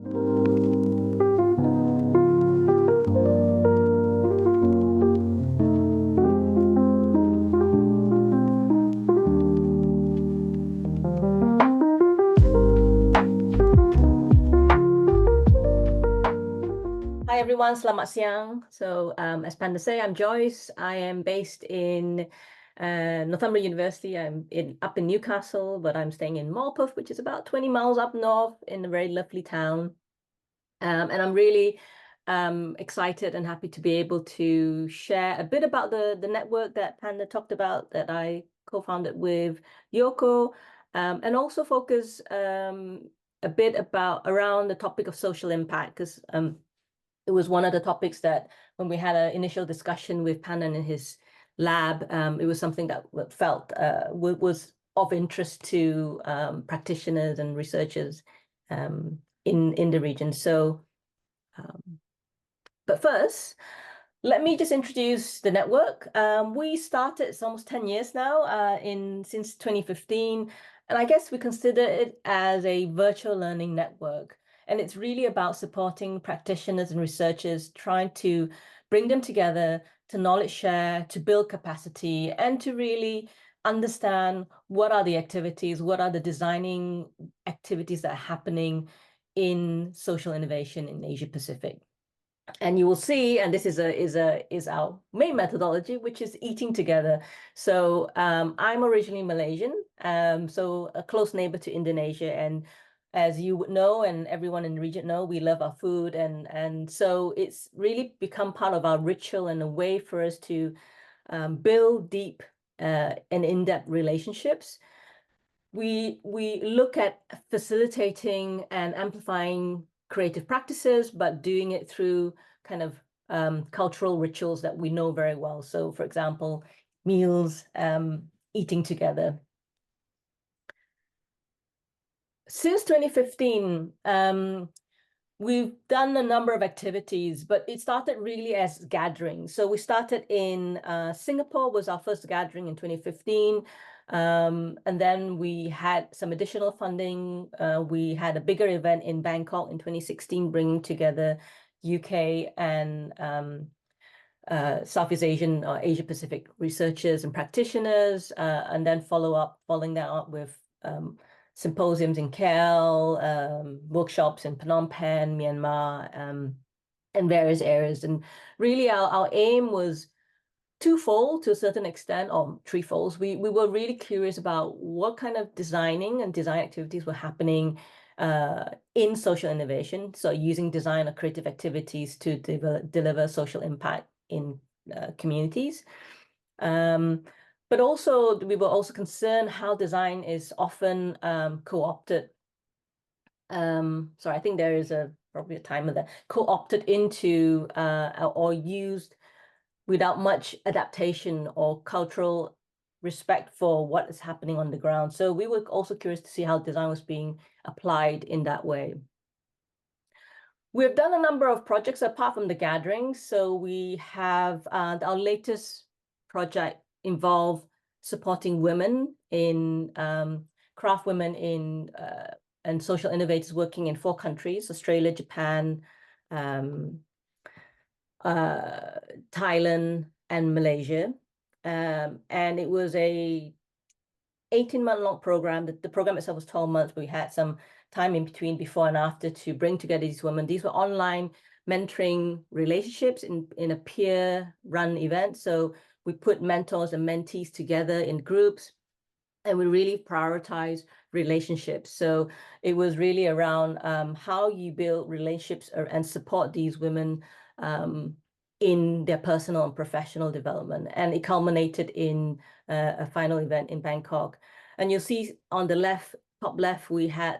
Hi everyone, selamat siang. So as Panda say, I'm Joyce. I am based in Northumbria University. I'm up in Newcastle, but I'm staying in Morpeth, which is about 20 miles up north in a very lovely town. And I'm really excited and happy to be able to share a bit about the network that Panda talked about that I co-founded with Yoko, and also focus a bit around the topic of social impact, because it was one of the topics that when we had an initial discussion with Panda in his lab, it was something that felt was of interest to practitioners and researchers in the region. So, but first, let me just introduce the network. We started, it's almost 10 years now, since 2015, and I guess we consider it as a virtual learning network. And it's really about supporting practitioners and researchers, trying to bring them together to knowledge share, to build capacity, and to really understand what are the activities, what are the designing activities that are happening in social innovation in Asia Pacific. And you will see, and this is our main methodology, which is eating together. So I'm originally Malaysian, so a close neighbor to Indonesia, and as you would know, and everyone in the region know, we love our food, and so it's really become part of our ritual and a way for us to build deep and in-depth relationships. We look at facilitating and amplifying creative practices, but doing it through kind of cultural rituals that we know very well. So, for example, meals, eating together. Since 2015, we've done a number of activities, but it started really as gatherings. So we started in Singapore, was our first gathering in 2015. And then we had some additional funding. We had a bigger event in Bangkok in 2016, bringing together UK and Southeast Asian or Asia Pacific researchers and practitioners, and then following that up with symposiums in KL, workshops in Phnom Penh, Myanmar, and various areas. And really our aim was twofold to a certain extent, or threefold. We were really curious about what kind of designing and design activities were happening in social innovation. So using design or creative activities to deliver social impact in communities. But also, we were also concerned how design is often co-opted. Sorry, I think there is probably a timer there. Co-opted into or used without much adaptation or cultural respect for what is happening on the ground. So we were also curious to see how design was being applied in that way. We've done a number of projects apart from the gatherings. So we have our latest project involve supporting women in craft women in and social innovators working in 4 countries: Australia, Japan, Thailand, and Malaysia. And it was a 18-month long program. The program itself was 12 months, but we had some time in between, before and after, to bring together these women. These were online mentoring relationships in a peer-run event. So we put mentors and mentees together in groups, and we really prioritize relationships. So it was really around how you build relationships and support these women in their personal and professional development. And it culminated in a final event in Bangkok. And you'll see on the left, top left, we had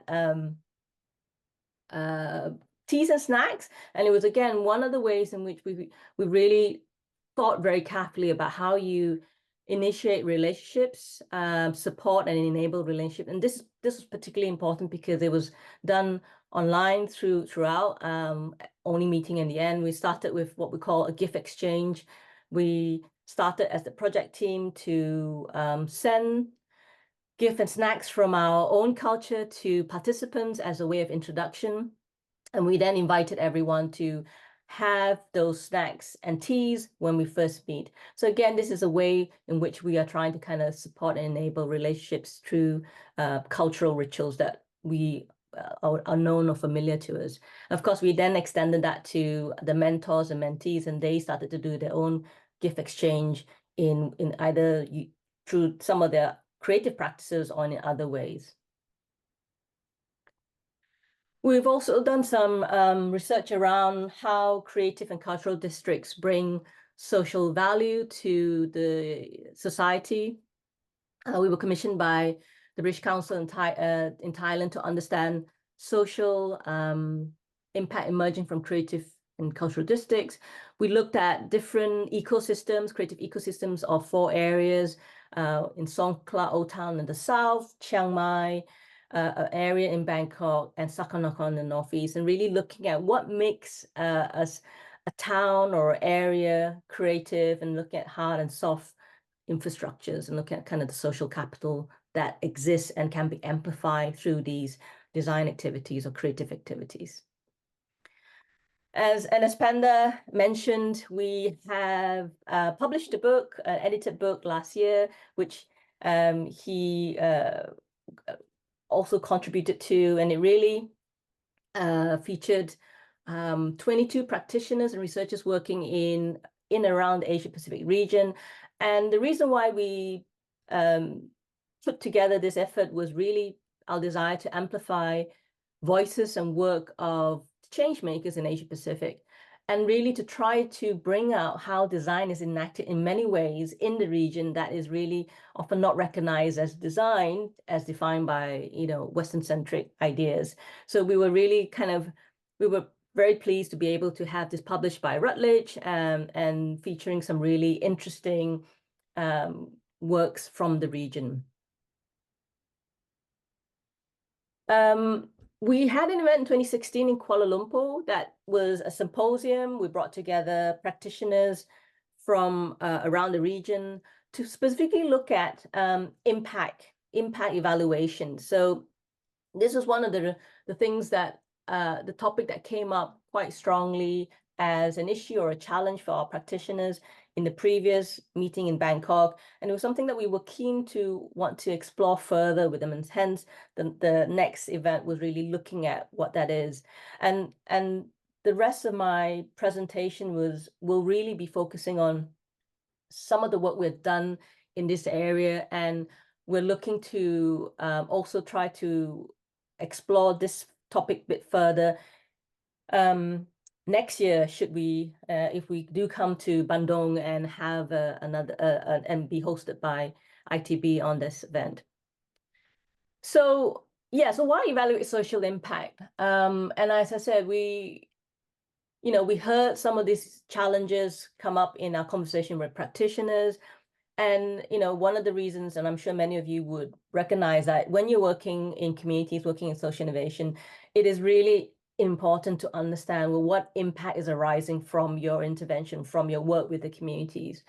teas and snacks. And it was, again, one of the ways in which we really thought very carefully about how you initiate relationships, support and enable relationships. And this was particularly important because it was done online throughout, only meeting in the end. We started with what we call a gift exchange. We started as the project team to send gift and snacks from our own culture to participants as a way of introduction. And we then invited everyone to have those snacks and teas when we first meet. So again, this is a way in which we are trying to kind of support and enable relationships through cultural rituals that we are known or familiar to us. Of course, we then extended that to the mentors and mentees, and they started to do their own gift exchange in either through some of their creative practices or in other ways. We've also done some research around how creative and cultural districts bring social value to the society. We were commissioned by the British Council in Thailand to understand social impact emerging from creative and cultural districts. We looked at different ecosystems, creative ecosystems of 4 areas in Songkhla, Old Town in the south, Chiang Mai, an area in Bangkok, and Sakhanothon in the northeast, and really looking at what makes us a town or area creative, and looking at hard and soft infrastructures, and looking at kind of the social capital that exists and can be amplified through these design activities or creative activities. As Panda mentioned, we have published a book, an edited book last year, which he also contributed to, and it really featured 22 practitioners and researchers working in around the Asia Pacific region. And the reason why we put together this effort was really our desire to amplify voices and work of change makers in Asia Pacific, and really to try to bring out how design is enacted in many ways in the region that is really often not recognized as design as defined by, Western-centric ideas. So we were really we were very pleased to be able to have this published by Routledge, and featuring some really interesting works from the region. We had an event in 2016 in Kuala Lumpur that was a symposium. We brought together practitioners from around the region to specifically look at impact evaluation. So this was one of the things that the topic that came up quite strongly as an issue or a challenge for our practitioners in the previous meeting in Bangkok. And it was something that we were keen to want to explore further with them. And hence the next event was really looking at what that is. And the rest of my presentation will really be focusing on some of the work we've done in this area. And we're looking to also try to explore this topic a bit further next year, should we, if we do come to Bandung and have and be hosted by ITB on this event. So yeah, so why evaluate social impact? And as I said, we heard some of these challenges come up in our conversation with practitioners. And, one of the reasons, and I'm sure many of you would recognize that when you're working in communities, working in social innovation, it is really important to understand, well, what impact is arising from your intervention, from your work with the communities.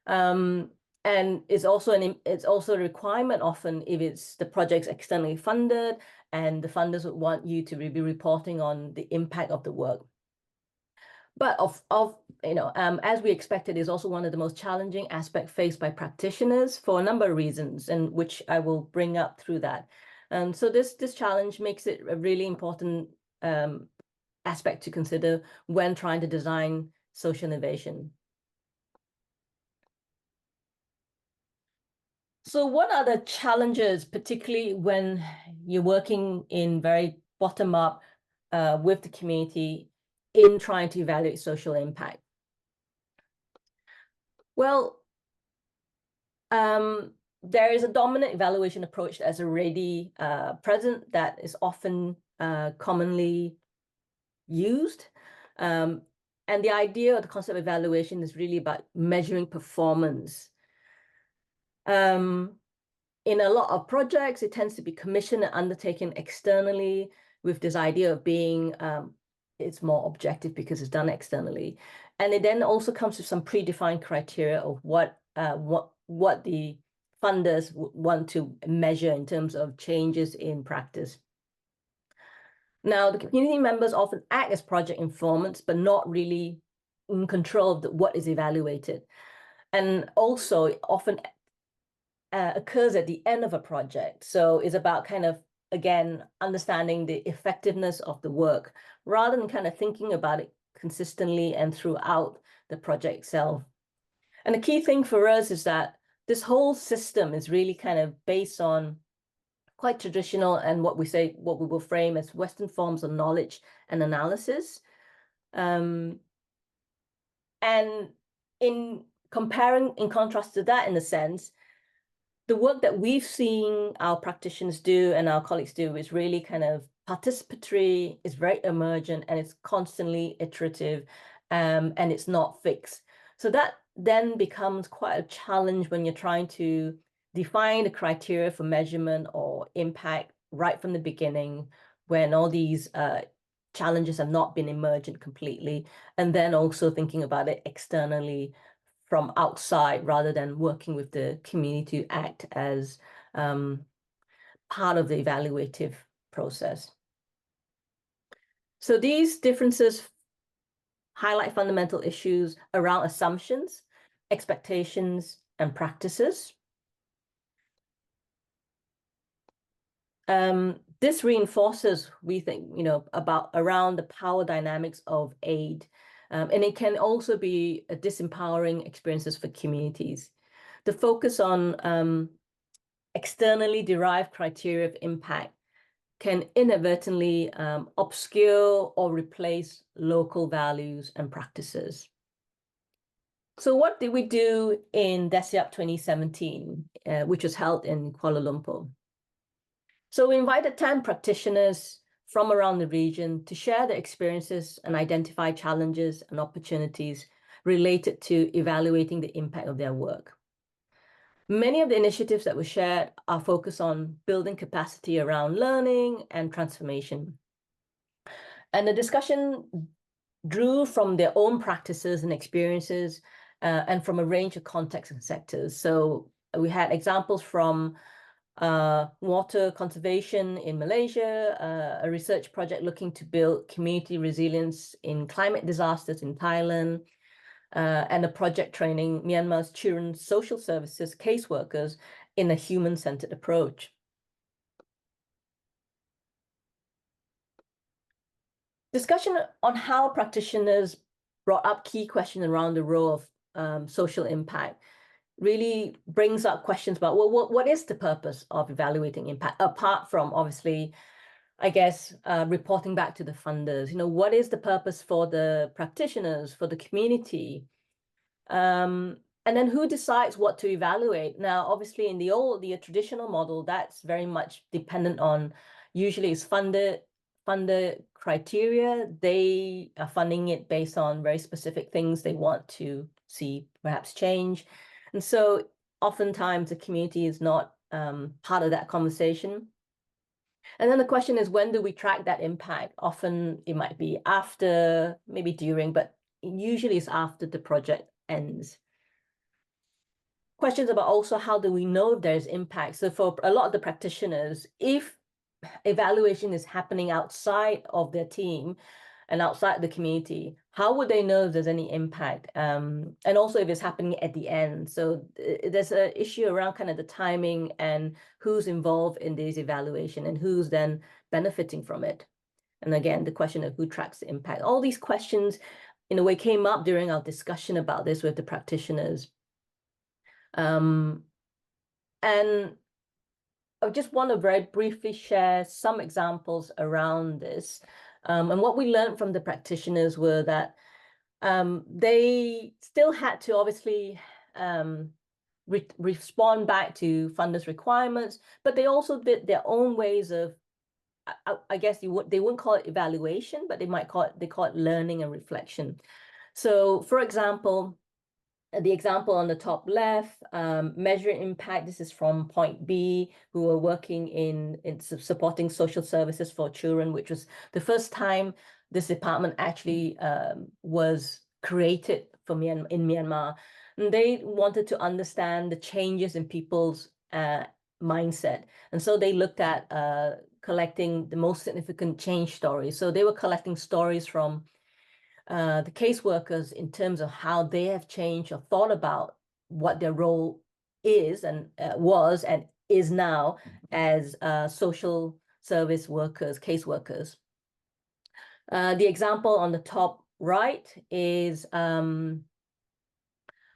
And it's also a requirement often if it's the project's externally funded and the funders would want you to be reporting on the impact of the work. But as we expected, is also one of the most challenging aspects faced by practitioners for a number of reasons, and which I will bring up through that. So this challenge makes it a really important aspect to consider when trying to design social innovation. So what are the challenges, particularly when you're working in very bottom-up with the community in trying to evaluate social impact? Well, there is a dominant evaluation approach that's already present that is often commonly used. And the idea of the concept of evaluation is really about measuring performance. In a lot of projects, it tends to be commissioned and undertaken externally with this idea of being, it's more objective because it's done externally. And it then also comes with some predefined criteria of what the funders want to measure in terms of changes in practice. Now, the community members often act as project informants, but not really in control of what is evaluated. And also, it often occurs at the end of a project. So it's about kind of, again, understanding the effectiveness of the work rather than kind of thinking about it consistently and throughout the project itself. And the key thing for us is that this whole system is really kind of based on quite traditional and what we will frame as Western forms of knowledge and analysis. And in contrast to that, in a sense, the work that we've seen our practitioners do and our colleagues do is really kind of participatory, it's very emergent, and it's constantly iterative, and it's not fixed. So that then becomes quite a challenge when you're trying to define the criteria for measurement or impact right from the beginning, when all these challenges have not been emergent completely, and then also thinking about it externally from outside rather than working with the community to act as part of the evaluative process. So these differences highlight fundamental issues around assumptions, expectations, and practices. This reinforces, we think, around the power dynamics of aid. And it can also be a disempowering experiences for communities. The focus on externally derived criteria of impact can inadvertently obscure or replace local values and practices. So what did we do in DESIAP 2017, which was held in Kuala Lumpur? So we invited 10 practitioners from around the region to share their experiences and identify challenges and opportunities related to evaluating the impact of their work. Many of the initiatives that were shared are focused on building capacity around learning and transformation. And the discussion drew from their own practices and experiences and from a range of contexts and sectors. So we had examples from water conservation in Malaysia, a research project looking to build community resilience in climate disasters in Thailand, and a project training Myanmar's children's social services caseworkers in a human-centered approach. Discussion on how practitioners brought up key questions around the role of social impact really brings up questions about, well, what is the purpose of evaluating impact, apart from, obviously, I guess, reporting back to the funders? What is the purpose for the practitioners, for the community? And then who decides what to evaluate? Now, obviously, in the traditional model, that's very much dependent on, usually it's funded criteria. They are funding it based on very specific things they want to see perhaps change. And so oftentimes the community is not part of that conversation. And then the question is, when do we track that impact? Often it might be after, maybe during, but usually it's after the project ends. Questions about also, how do we know if there's impact? So for a lot of the practitioners, if evaluation is happening outside of their team and outside the community, how would they know if there's any impact? And also if it's happening at the end. So there's an issue around kind of the timing and who's involved in this evaluation and who's then benefiting from it. And again, the question of who tracks the impact. All these questions, in a way, came up during our discussion about this with the practitioners. And I just want to very briefly share some examples around this. And what we learned from the practitioners were that they still had to obviously respond back to funders' requirements, but they also did their own ways of, I guess they wouldn't call it evaluation, but they call it learning and reflection. So, for example, the example on the top left, measuring impact. This is from Point B, who were working in supporting social services for children, which was the first time this department actually was created in Myanmar. And they wanted to understand the changes in people's mindset. And so they looked at collecting the most significant change stories. So they were collecting stories from the caseworkers in terms of how they have changed or thought about what their role is and was and is now as social service workers, caseworkers. The example on the top right is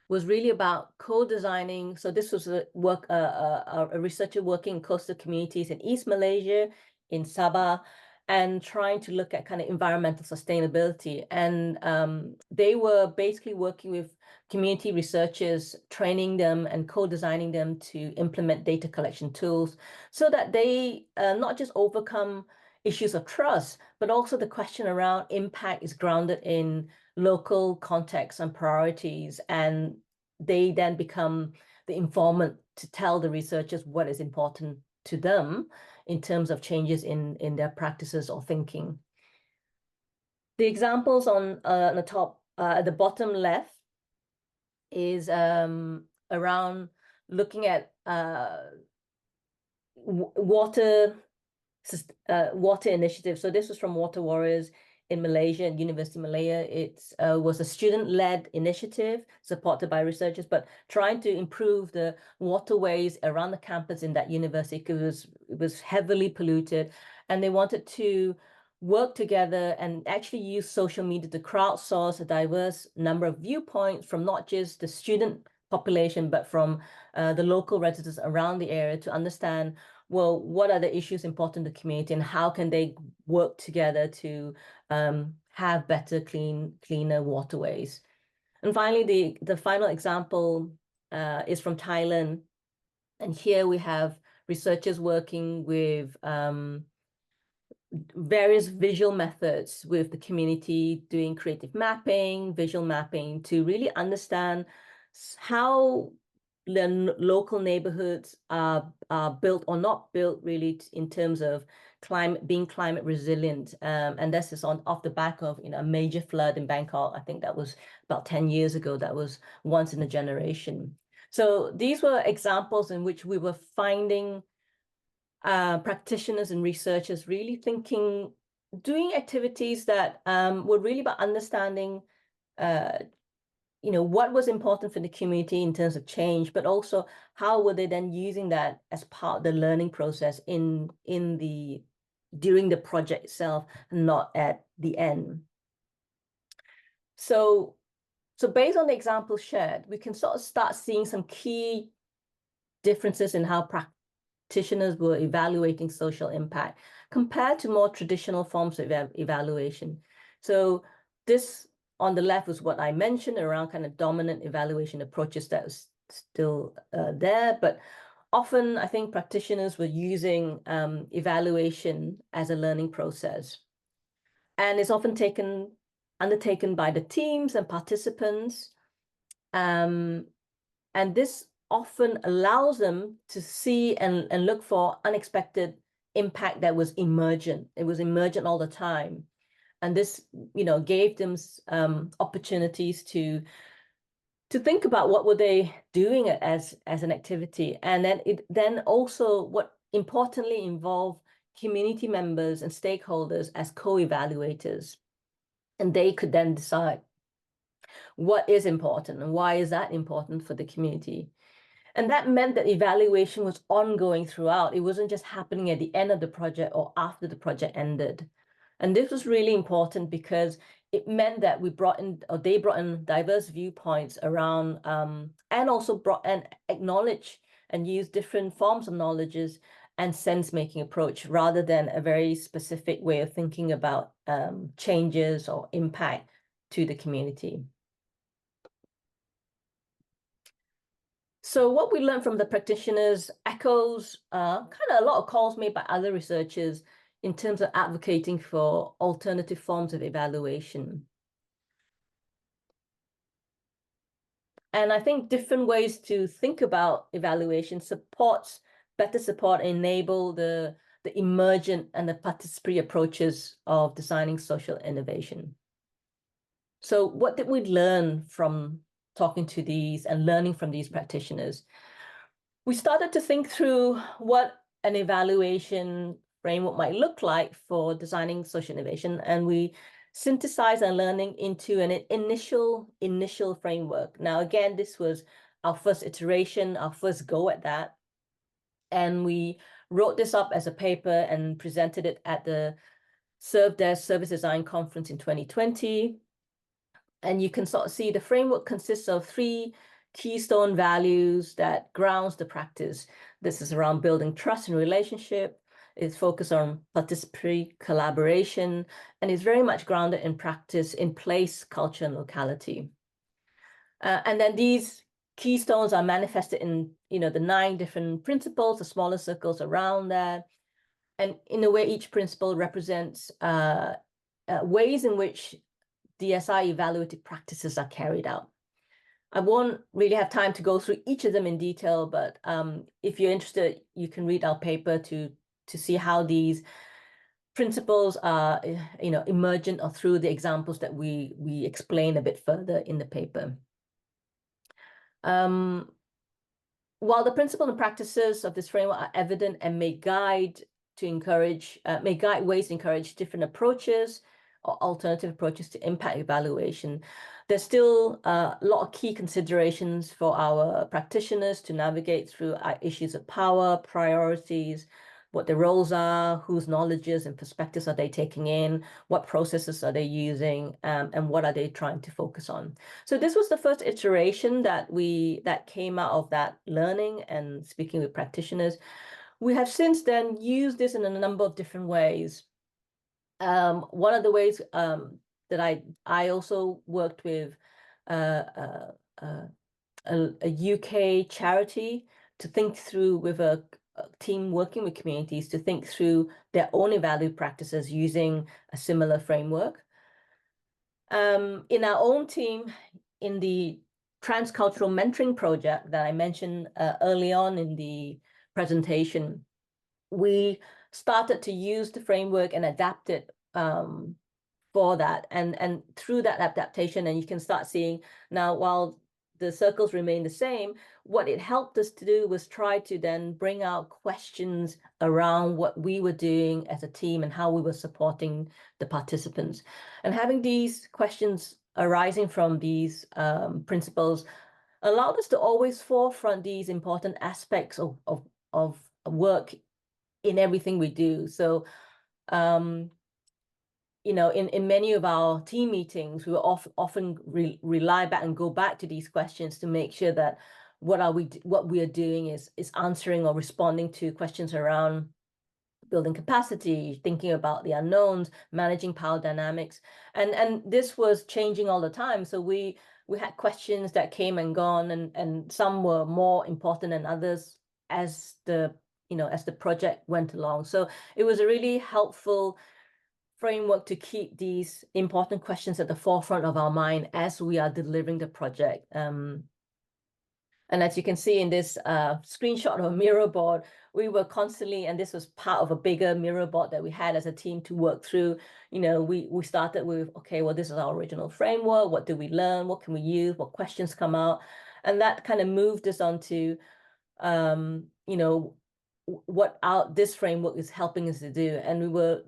was really about co-designing. So this was a researcher working in coastal communities in East Malaysia, in Sabah, and trying to look at kind of environmental sustainability. And they were basically working with community researchers, training them and co-designing them to implement data collection tools so that they not just overcome issues of trust, but also the question around impact is grounded in local context and priorities, and they then become the informant to tell the researchers what is important to them in terms of changes in their practices or thinking. The examples on the top, at the bottom left, is around looking at water initiatives. So this was from Water Warriors in Malaysia and University of Malaya. It was a student-led initiative supported by researchers, but trying to improve the waterways around the campus in that university because it was heavily polluted. And they wanted to work together and actually use social media to crowdsource a diverse number of viewpoints from not just the student population, but from the local residents around the area to understand, well, what are the issues important to the community and how can they work together to have better, cleaner waterways. And finally, the final example is from Thailand. And here we have researchers working with various visual methods with the community, doing creative mapping, visual mapping to really understand how the local neighborhoods are built or not built really in terms of being climate resilient. And this is off the back of a major flood in Bangkok. I think that was about 10 years ago. That was once in a generation. So these were examples in which we were finding practitioners and researchers really thinking, doing activities that were really about understanding what was important for the community in terms of change, but also how were they then using that as part of the learning process during the project itself, not at the end. So based on the examples shared, we can sort of start seeing some key differences in how practitioners were evaluating social impact compared to more traditional forms of evaluation. So this on the left was what I mentioned around kind of dominant evaluation approaches that was still there, but often I think practitioners were using evaluation as a learning process. And it's often undertaken by the teams and participants. And this often allows them to see and look for unexpected impact that was emergent. It was emergent all the time. And this, gave them opportunities to think about what were they doing as an activity. And then it also what importantly involved community members and stakeholders as co-evaluators. And they could then decide what is important and why is that important for the community. And that meant that evaluation was ongoing throughout. It wasn't just happening at the end of the project or after the project ended. And this was really important because it meant that they brought in diverse viewpoints around and also brought and acknowledged and used different forms of knowledges and sense-making approach rather than a very specific way of thinking about changes or impact to the community. So what we learned from the practitioners echoes kind of a lot of calls made by other researchers in terms of advocating for alternative forms of evaluation. And I think different ways to think about evaluation better support, enable the emergent and the participatory approaches of designing social innovation. So what did we learn from talking to these and learning from these practitioners? We started to think through what an evaluation framework might look like for designing social innovation. And we synthesize our learning into an initial framework. Now, again, this was our first iteration, our first go at that. And we wrote this up as a paper and presented it at the Service Design Conference in 2020. And you can sort of see the framework consists of 3 keystone values that grounds the practice. This is around building trust and relationship. It's focused on participatory collaboration, and is very much grounded in practice in place, culture, and locality. And then these keystones are manifested in, the 9 different principles, the smaller circles around that. And in a way, each principle represents ways in which DSI evaluated practices are carried out. I won't really have time to go through each of them in detail, but if you're interested, you can read our paper to see how these principles are, emergent or through the examples that we explain a bit further in the paper. While the principles and practices of this framework are evident and may guide ways to encourage different approaches or alternative approaches to impact evaluation, there's still a lot of key considerations for our practitioners to navigate through issues of power, priorities, what their roles are, whose knowledges and perspectives are they taking in, what processes are they using, and what are they trying to focus on. So this was the first iteration that came out of that learning and speaking with practitioners. We have since then used this in a number of different ways. One of the ways that I also worked with a UK charity to think through with a team working with communities to think through their own evaluative practices using a similar framework. In our own team, in the transcultural mentoring project that I mentioned early on in the presentation, we started to use the framework and adapt it for that. And through that adaptation, and you can start seeing now, while the circles remain the same, what it helped us to do was try to then bring out questions around what we were doing as a team and how we were supporting the participants. And having these questions arising from these principles allowed us to always forefront these important aspects of work in everything we do. So, in many of our team meetings, we will often rely back and go back to these questions to make sure that what we are doing is answering or responding to questions around building capacity, thinking about the unknowns, managing power dynamics, and this was changing all the time. So we had questions that came and gone, and some were more important than others as the project went along. So it was a really helpful framework to keep these important questions at the forefront of our mind as we are delivering the project. And as you can see in this screenshot of a mirror board, we were constantly, and this was part of a bigger mirror board that we had as a team to work through. We started with, okay, well, this is our original framework. What do we learn? What can we use? What questions come out? And that kind of moved us on to, what this framework is helping us to do. And we were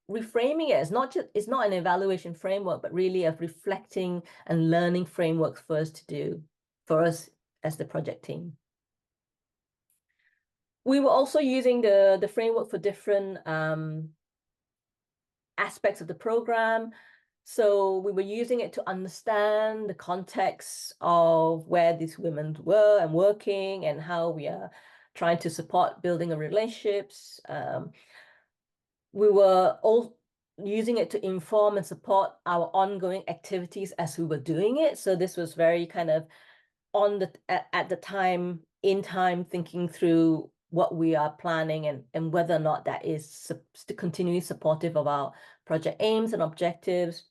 reframing it as it's not an evaluation framework, but really a reflecting and learning framework for us to do, for us as the project team. We were also using the framework for different aspects of the program. So we were using it to understand the context of where these women were and working, and how we are trying to support building of relationships. We were all using it to inform and support our ongoing activities as we were doing it. So this was very kind of at the time, in time, thinking through what we are planning and whether or not that is continually supportive of our project aims and objectives.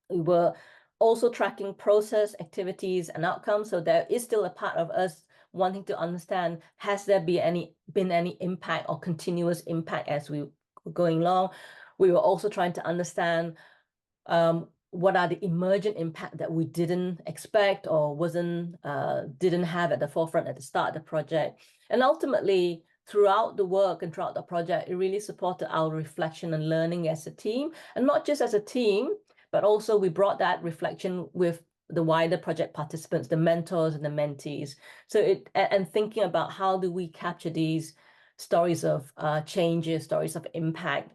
We were also tracking process, activities, and outcomes. So there is still a part of us wanting to understand, has there been any impact or continuous impact as we were going along? We were also trying to understand what are the emergent impact that we didn't expect or didn't have at the forefront at the start of the project. And ultimately, throughout the work and throughout the project, it really supported our reflection and learning as a team, and not just as a team, but also we brought that reflection with the wider project participants, the mentors and the mentees. So and thinking about how do we capture these stories of changes, stories of impact,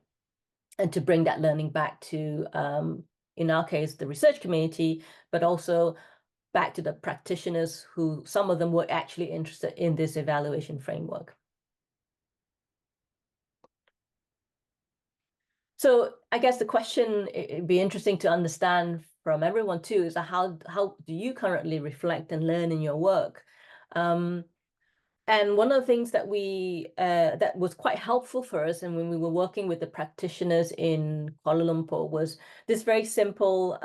and to bring that learning back to, in our case, the research community, but also back to the practitioners who, some of them were actually interested in this evaluation framework. So I guess the question, it'd be interesting to understand from everyone too, is how do you currently reflect and learn in your work? And one of the things that that was quite helpful for us, and when we were working with the practitioners in Kuala Lumpur, was this very simple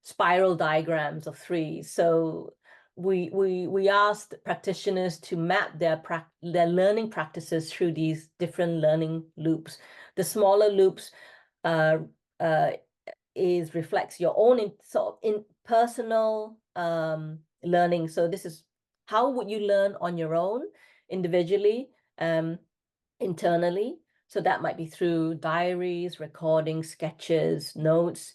spiral diagrams of three. So we asked practitioners to map their learning practices through these different learning loops. The smaller loops reflects your own in personal learning. So this is how would you learn on your own, individually, internally. So that might be through diaries, recordings, sketches, notes.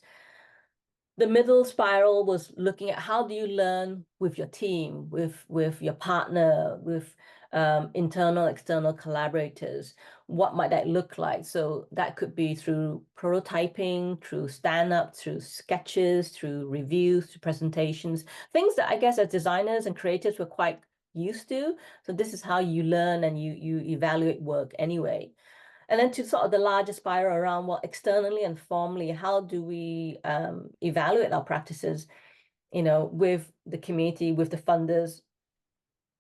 The middle spiral was looking at how do you learn with your team, with your partner, with internal, external collaborators. What might that look like? So that could be through prototyping, through stand-up, through sketches, through reviews, through presentations, things that I guess as designers and creators were quite used to. So this is how you learn and you evaluate work anyway. And then to sort of the larger spiral around, well, externally and formally, how do we evaluate our practices, with the community, with the funders?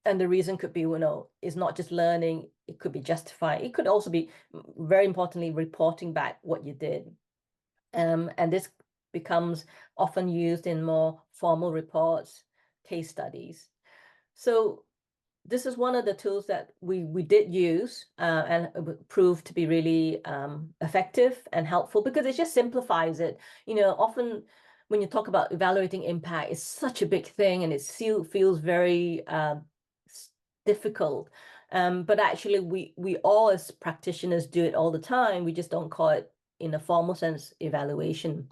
And the reason could be, is not just learning, it could be justifying. It could also be, very importantly, reporting back what you did. And this becomes often used in more formal reports, case studies. So this is one of the tools that we did use and proved to be really effective and helpful, because it just simplifies it. Often when you talk about evaluating impact, it's such a big thing and it feels very difficult. But actually we all as practitioners do it all the time. We just don't call it, in a formal sense, evaluation.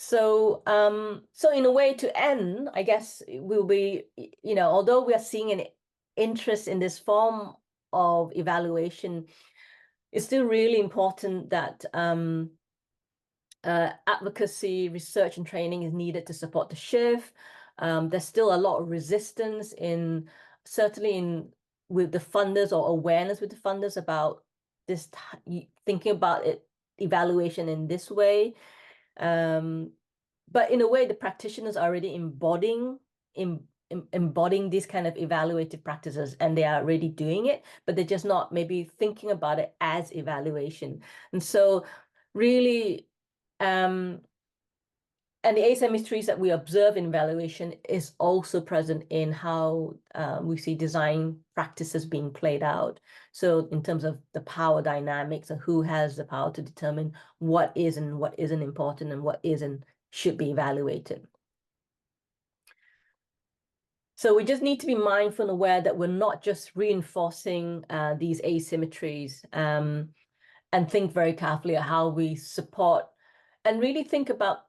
So, so in a way, to end, I guess we'll be, although we are seeing an interest in this form of evaluation, it's still really important that advocacy, research, and training is needed to support the shift. There's still a lot of resistance certainly with the funders, or awareness with the funders about this, thinking about it, evaluation in this way. But in a way, the practitioners are already embodying these kind of evaluative practices, and they are already doing it, but they're just not maybe thinking about it as evaluation. And so really, and the asymmetries that we observe in evaluation is also present in how we see design practices being played out. So in terms of the power dynamics and who has the power to determine what is and what isn't important and what isn't should be evaluated. So we just need to be mindful and aware that we're not just reinforcing these asymmetries, and think very carefully of how we support and really think about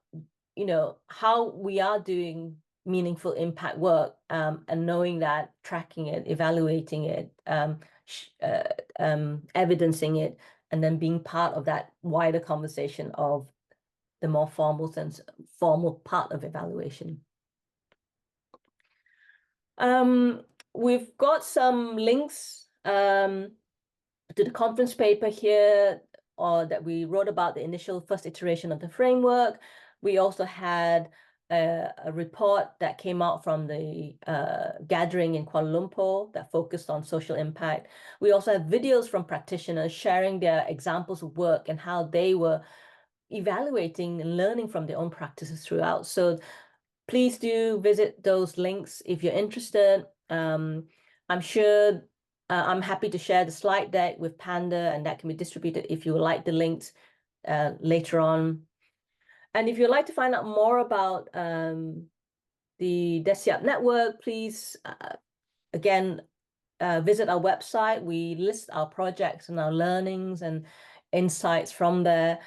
how we are doing meaningful impact work, and knowing that, tracking it, evaluating it, evidencing it, and then being part of that wider conversation of the more formal part of evaluation. We've got some links to the conference paper here, that we wrote about the initial first iteration of the framework. We also had a report that came out from the gathering in Kuala Lumpur that focused on social impact. We also have videos from practitioners sharing their examples of work and how they were evaluating and learning from their own practices throughout. So please do visit those links if you're interested. I'm sure I'm happy to share the slide deck with Panda, and that can be distributed if you would like the links later on. And if you'd like to find out more about the DESIAP network, please, again, visit our website. We list our projects and our learnings and insights from there.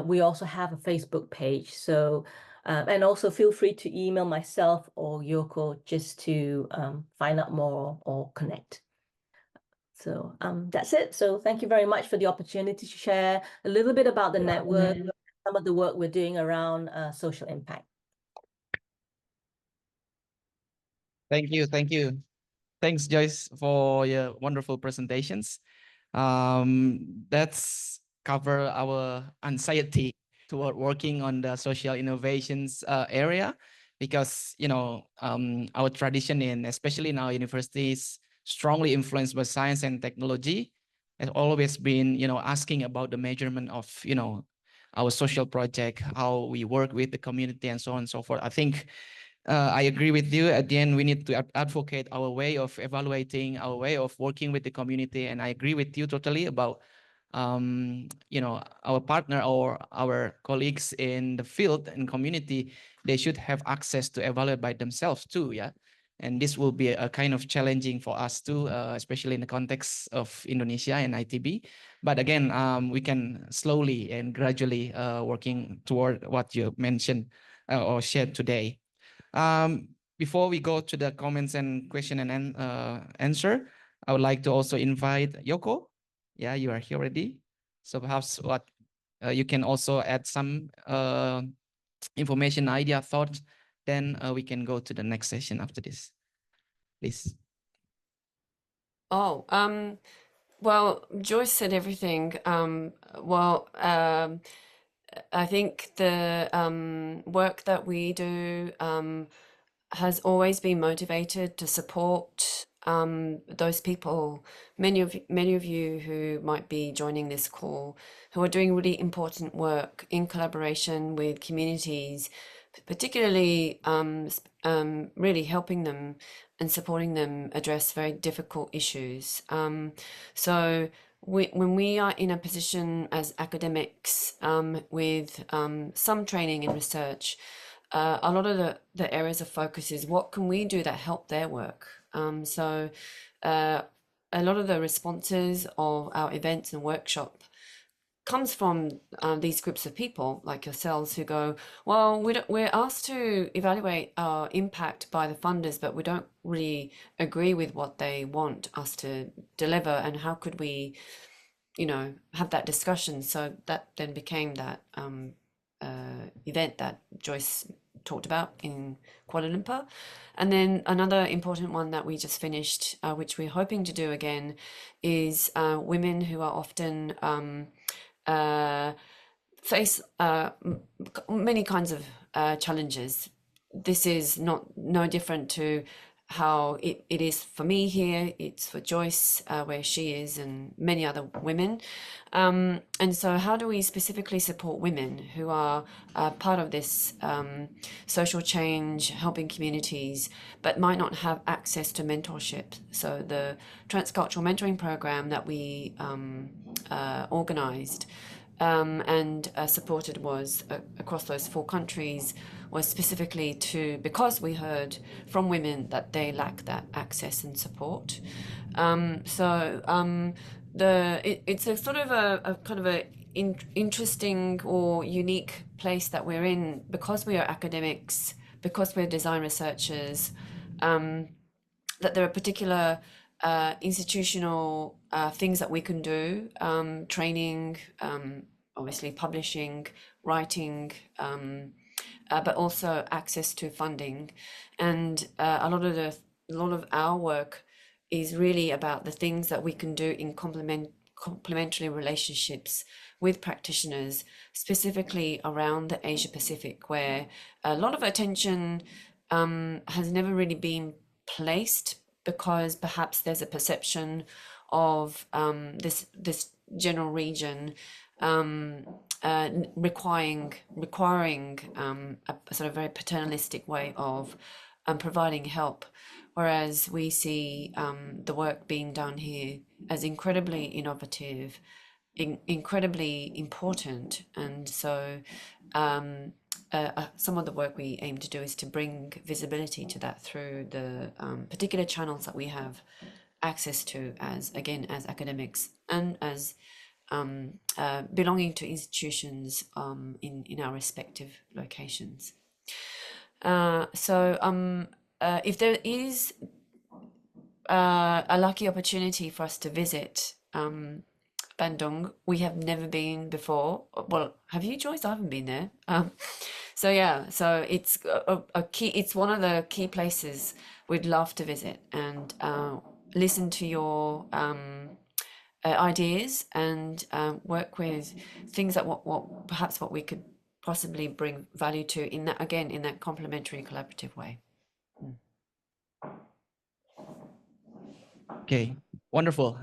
We also have a Facebook page. So, and also feel free to email myself or Yoko just to find out more or connect. So that's it. So thank you very much for the opportunity to share a little bit about the network, some of the work we're doing around social impact. Thank you. Thank you. Thanks, Joyce, for your wonderful presentations. That's cover our anxiety toward working on the social innovations area, because our tradition especially in our universities strongly influenced by science and technology has always been asking about the measurement of our social project, how we work with the community and so on and so forth. I think I agree with you. At the end, we need to advocate our way of evaluating, our way of working with the community. And I agree with you totally about, our partner or our colleagues in the field and community, they should have access to evaluate by themselves too, yeah. And this will be a kind of challenging for us too, especially in the context of Indonesia and ITB. But again, we can slowly and gradually working toward what you mentioned or shared today. Before we go to the comments and question and answer, I would like to also invite Yoko. Yeah, you are here already. So perhaps what you can also add some information, idea, thought. Then we can go to the next session after this. Please. Oh, well, Joyce said everything. I think the work that we do has always been motivated to support those people, many of you who might be joining this call, who are doing really important work in collaboration with communities, particularly really helping them and supporting them address very difficult issues. So when we are in a position as academics with some training in research, a lot of the areas of focus is what can we do that help their work. So a lot of the responses of our events and workshop comes from these groups of people like yourselves who go, well, we're asked to evaluate our impact by the funders, but we don't really agree with what they want us to deliver, and how could we have that discussion. So that then became that event that Joyce talked about in Kuala Lumpur. And then another important one that we just finished, which we're hoping to do again, is women who are often face many kinds of challenges. This is no different to how it is for me here. It's for Joyce, where she is, and many other women. And so how do we specifically support women who are part of this social change, helping communities, but might not have access to mentorship? So the transcultural mentoring program that we organized and supported was across those 4 countries, was specifically because we heard from women that they lack that access and support. It's a sort of a kind of a interesting or unique place that we're in, because we are academics, because we're design researchers, that there are particular institutional things that we can do, training, obviously publishing, writing, but also access to funding. And a lot of our work is really about the things that we can do in complementary relationships with practitioners, specifically around the Asia Pacific, where a lot of attention has never really been placed, because perhaps there's a perception of this general region requiring a sort of very paternalistic way of providing help, whereas we see the work being done here as incredibly innovative, incredibly important. And so some of the work we aim to do is to bring visibility to that through the particular channels that we have access to as academics and as belonging to institutions in our respective locations. If there is a lucky opportunity for us to visit Bandung, we have never been before. Well, have you, Joyce? I haven't been there. So it's a key. It's one of the key places we'd love to visit and listen to your ideas and work with things that what we could possibly bring value to in that complementary collaborative way. Okay, wonderful.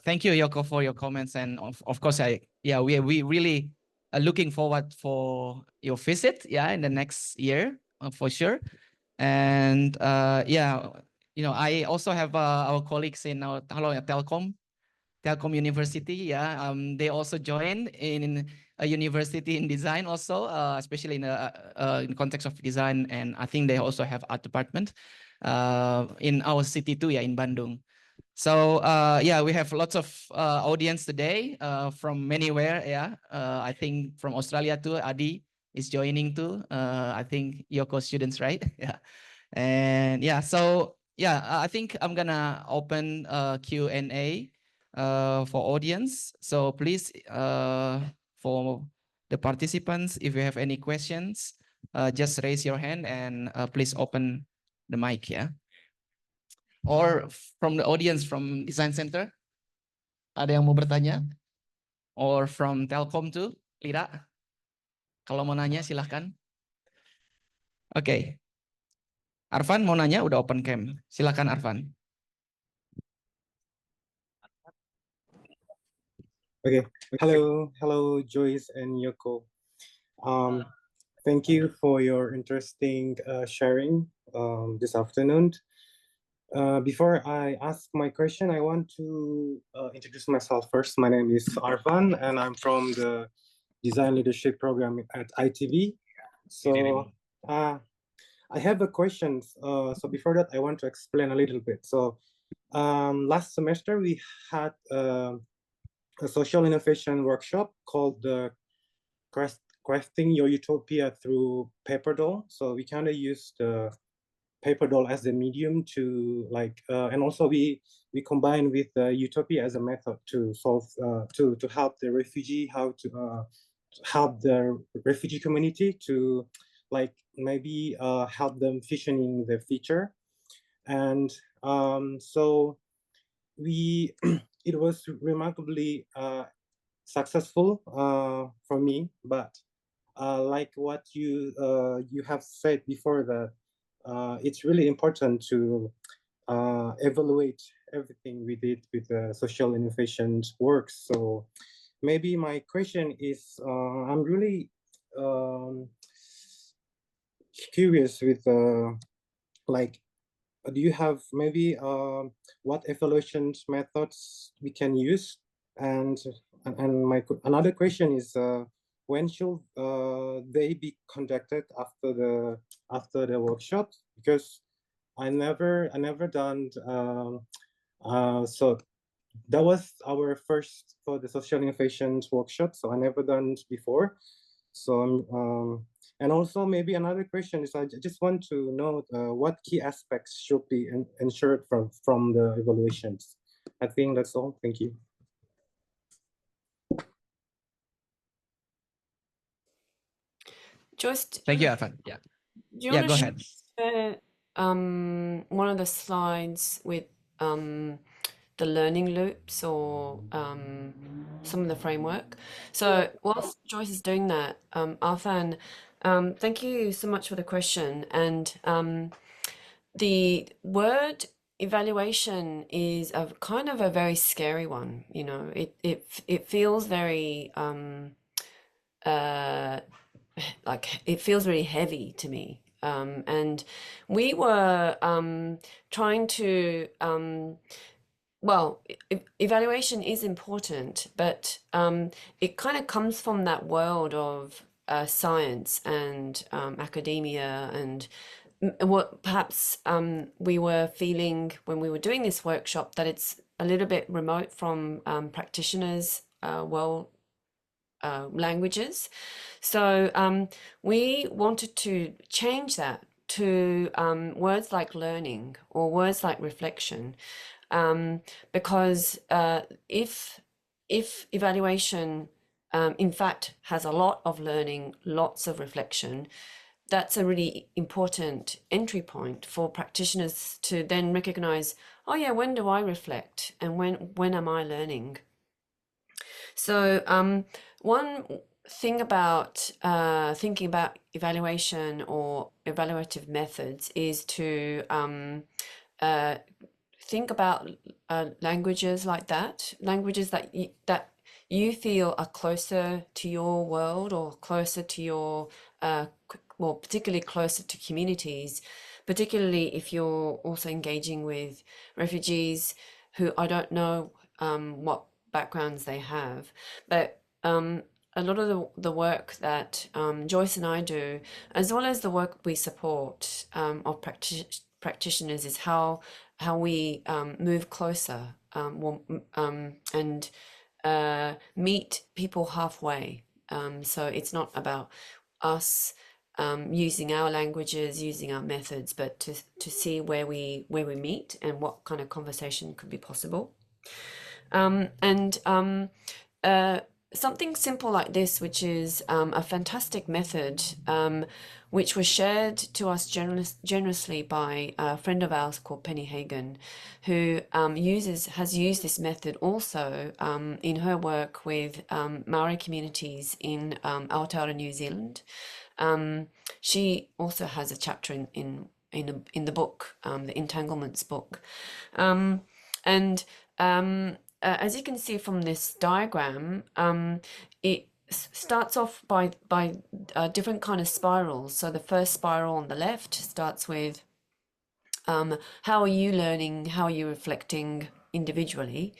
Thank you, Yoko, for your comments, and of course, we really are looking forward for your visit, in the next year, for sure. And I also have our colleagues in our Telkom University. They also joined in a university in design, also, especially in the context of design, and I think they also have art department in our city too, in Bandung. So we have lots of audience today from anywhere. I think from Australia too. Adi is joining too. I think Yoko students, right? And I think I'm gonna open Q&A for audience. So please, for the participants, if you have any questions, just raise your hand and please open the mic. Or from the audience from Design Center, ada yang mau bertanya? Or from Telkom too, Lira? Kalau mau nanya silahkan. Oke. Arfan mau nanya, udah open cam. Silahkan Arfan. Okay. Hello, Joyce and Yoko. Thank you for your interesting sharing this afternoon. Before I ask my question, I want to introduce myself first. My name is Arfan, and I'm from the Design Leadership Program at ITV. So I have a question. So before that, I want to explain a little bit. So last semester, we had a social innovation workshop called the Crafting Your Utopia through Paper Doll. So we kind of used the paper doll as the medium to and also we combine with utopia as a method to solve to help the refugee, how to help the refugee community to maybe help them visioning the future. And so we it was remarkably successful for me, but like what you have said before, that it's really important to evaluate everything we did with the social innovation works. So maybe my question is, I'm really curious with do you have maybe what evaluation methods we can use? And my another question is, when should they be conducted after the workshop? Because I never done. So that was our first for the social innovations workshop. So I never done before. So and also maybe another question is, I just want to know what key aspects should be ensured from the evaluations. I think that's all. Thank you. Joyce, Thank you, Arfan. Yeah. do you want go to ahead. share one of the slides with the learning loops or some of the framework? So whilst Joyce is doing that, Arfan, thank you so much for the question. And the word evaluation is a kind of a very scary one. You know, it feels very like it feels really heavy to me. And we were trying to evaluation is important, but it kind of comes from that world of science and academia and what perhaps we were feeling when we were doing this workshop, that it's a little bit remote from practitioners' languages. So we wanted to change that to words like learning or words like reflection, because if evaluation in fact has a lot of learning, lots of reflection, that's a really important entry point for practitioners to then recognize, oh yeah, when do I reflect, and when am I learning? So one thing about thinking about evaluation or evaluative methods is to think about languages like that, languages that you feel are closer to your world or closer to your, well, particularly closer to communities, particularly if you're also engaging with refugees who I don't know what backgrounds they have. But a lot of the work that Joyce and I do, as well as the work we support of practitioners, is how we move closer and meet people halfway. So it's not about us using our languages, using our methods, but to see where we meet and what kind of conversation could be possible. Something simple like this, which is a fantastic method, which was shared to us generously by a friend of ours called Penny Hagen, who has used this method also in her work with Maori communities in Aotearoa, New Zealand. She also has a chapter in the book, the Entanglements book, as you can see from this diagram, it starts off by different kind of spirals. So the first spiral on the left starts with how are you learning, how are you reflecting individually?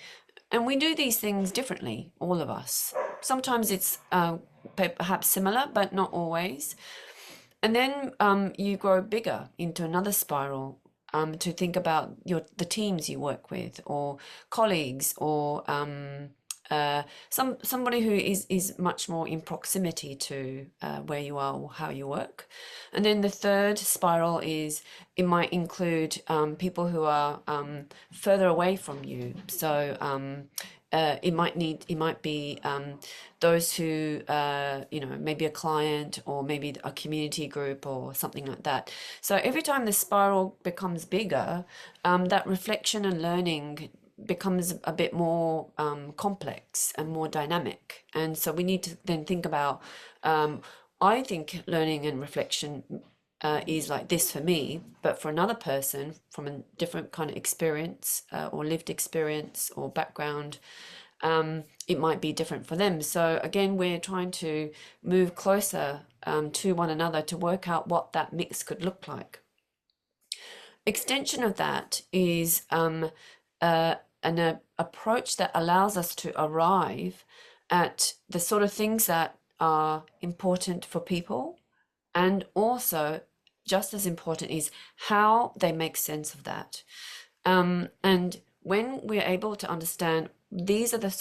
And we do these things differently, all of us. Sometimes it's perhaps similar, but not always. And then you grow bigger into another spiral, to think about the teams you work with, or colleagues, or somebody who is much more in proximity to where you are or how you work. And then the third spiral is, it might include people who are further away from you. So it might be those who maybe a client, or maybe a community group or something like that. So every time the spiral becomes bigger, that reflection and learning becomes a bit more complex and more dynamic. And so we need to then think about, I think learning and reflection is like this for me, but for another person from a different kind of experience or lived experience or background, it might be different for them. So again, we're trying to move closer to one another to work out what that mix could look like. Extension of that is an approach that allows us to arrive at the sort of things that are important for people, and also just as important is how they make sense of that. And when we're able to understand these are the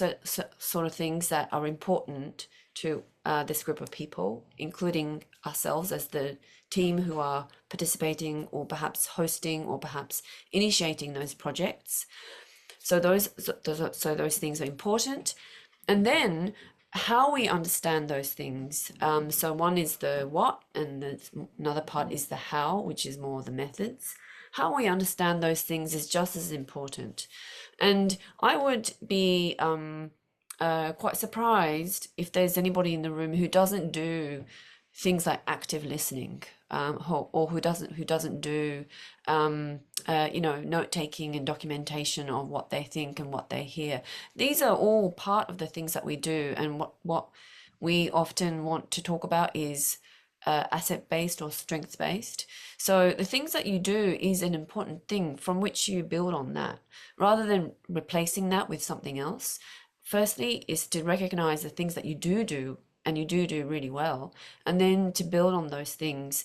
sort of things that are important to this group of people, including ourselves as the team who are participating or perhaps hosting or perhaps initiating those projects. So those things are important. And then how we understand those things. So one is the what, and another part is the how, which is more the methods. How we understand those things is just as important. And I would be quite surprised if there's anybody in the room who doesn't do things like active listening, or who doesn't do note taking and documentation of what they think and what they hear. These are all part of the things that we do, and what we often want to talk about is asset-based or strength-based. So the things that you do is an important thing from which you build on that, rather than replacing that with something else. Firstly is to recognize the things that you do and you do really well, and then to build on those things.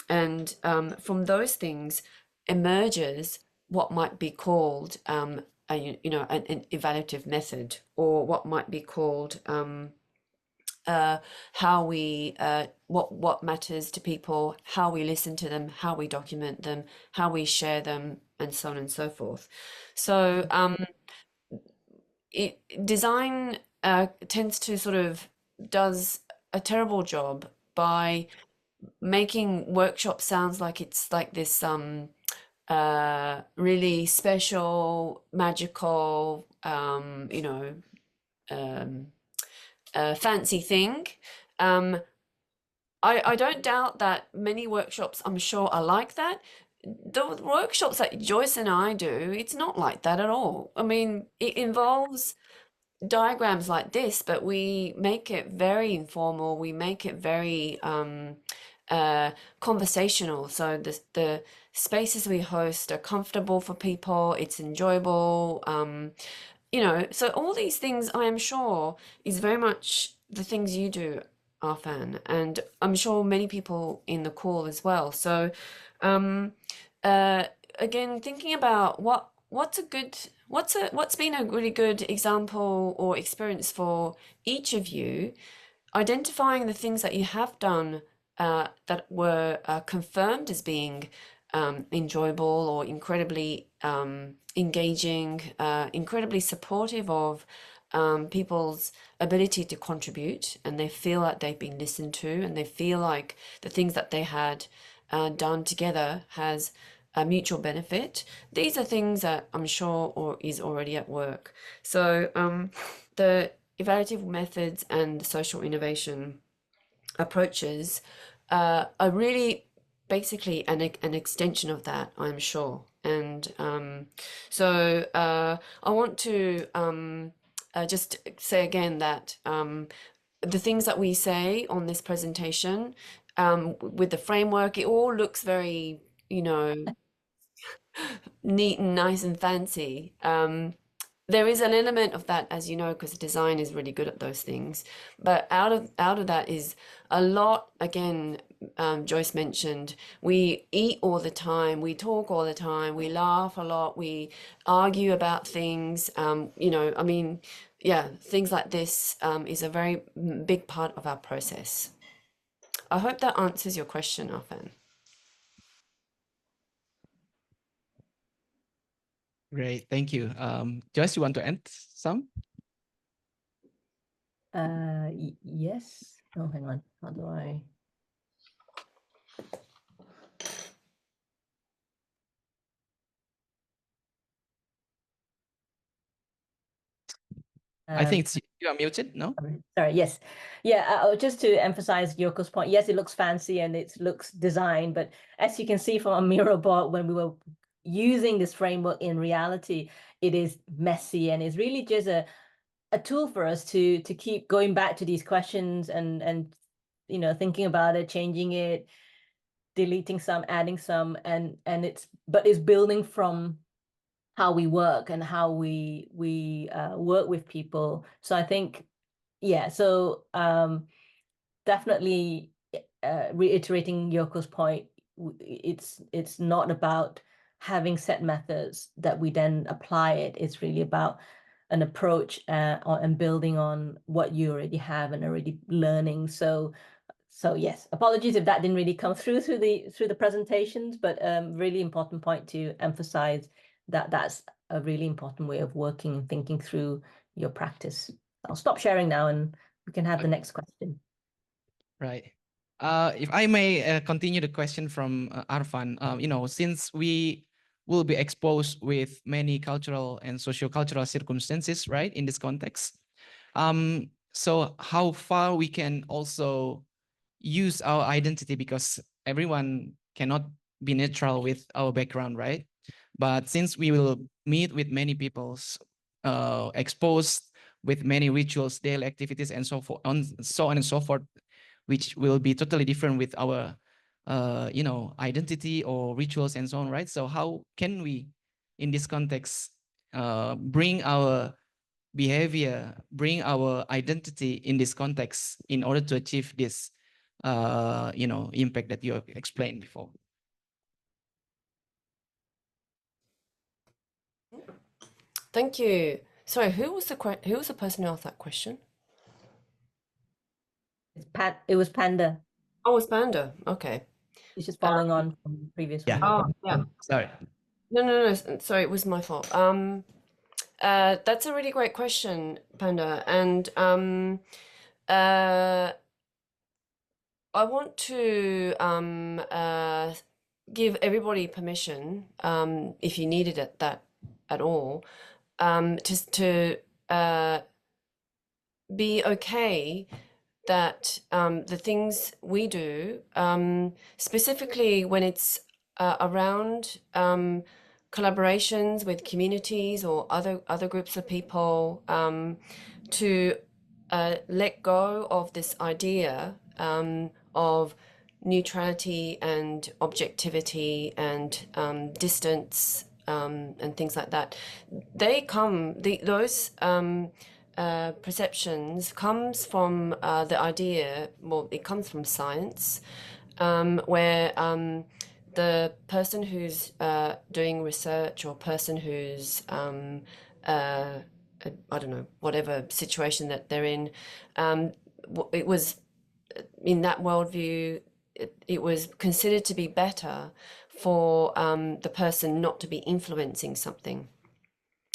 And from those things emerges what might be called an evaluative method, or what might be called how we what matters to people, how we listen to them, how we document them, how we share them, and so on and so forth. So design tends to sort of does a terrible job by making workshop sounds like it's like this really special, magical, fancy thing. I don't doubt that many workshops, I'm sure, are like that. The workshops that Joyce and I do, it's not like that at all. I mean, it involves diagrams like this, but we make it very informal. We make it very conversational. So the spaces we host are comfortable for people. It's enjoyable. So all these things, I am sure, is very much the things you do, Arfan, and I'm sure many people in the call as well. So again, thinking about what's been a really good example or experience for each of you, identifying the things that you have done that were confirmed as being enjoyable or incredibly engaging, incredibly supportive of people's ability to contribute, and they feel like they've been listened to, and they feel like the things that they had done together has a mutual benefit. These are things that I'm sure is already at work. So the evaluative methods and social innovation approaches are really basically an extension of that, I'm sure. And so I want to just say again that the things that we say on this presentation with the framework, it all looks very, neat and nice and fancy. There is an element of that, as you know, because design is really good at those things. But out of that is a lot. Again, Joyce mentioned, we eat all the time, we talk all the time, we laugh a lot, we argue about things. Things like this is a very big part of our process. I hope that answers your question, Arfan. Great, thank you. Joyce, you want to add some? Yes. Oh, hang on. How do I? I think you are muted, no? Sorry, yes. Yeah, just to emphasize Yoko's point, yes, it looks fancy and it looks designed, but as you can see from our Miro board, when we were using this framework in reality, it is messy, and it's really just a tool for us to keep going back to these questions and thinking about it, changing it, deleting some, adding some, and it's building from how we work and how we work with people. So I think, yeah, so definitely reiterating Yoko's point, it's not about having set methods that we then apply it. It's really about an approach and building on what you already have and already learning. So yes, apologies if that didn't really come through the presentations, but really important point to emphasize that that's a really important way of working and thinking through your practice. I'll stop sharing now and we can have the next question. Right. If I may continue the question from Arfan, since we will be exposed with many cultural and socio-cultural circumstances, right, in this context. So how far we can also use our identity, because everyone cannot be neutral with our background, right? But since we will meet with many peoples, exposed with many rituals, daily activities, and so on and so forth, which will be totally different with our, identity or rituals and so on, right? So how can we, in this context, bring our behavior, bring our identity in this context in order to achieve this impact that you have explained before. Thank you. Sorry, who was the person who asked that question? It was Panda. Oh, it's Panda. Okay. It's just following on from the previous Yeah. one. Oh, yeah. Sorry. No. Sorry, it was my fault. That's a really great question, Panda. And I want to give everybody permission, if you needed it that at all, just to be okay that the things we do, specifically when it's around collaborations with communities or other groups of people, to let go of this idea of neutrality and objectivity and distance and things like that. Those perceptions comes from the idea, well, it comes from science, where the person who's doing research or person who's I don't know, whatever situation that they're in, it was in that worldview, it was considered to be better for the person not to be influencing something.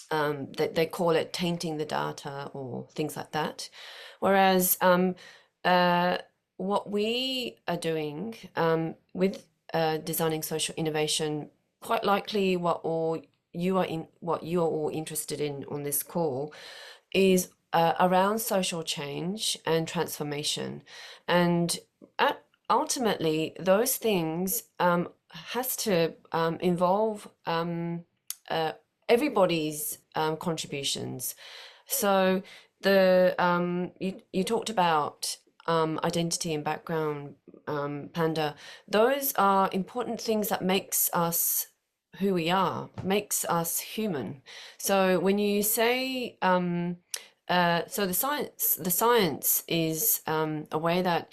They call it tainting the data or things like that. Whereas what we are doing with designing social innovation, quite likely what you're all interested in on this call, is around social change and transformation. And ultimately, those things has to involve everybody's contributions. So you talked about identity and background, Panda. Those are important things that makes us who we are, makes us human. So when you say so the science is a way that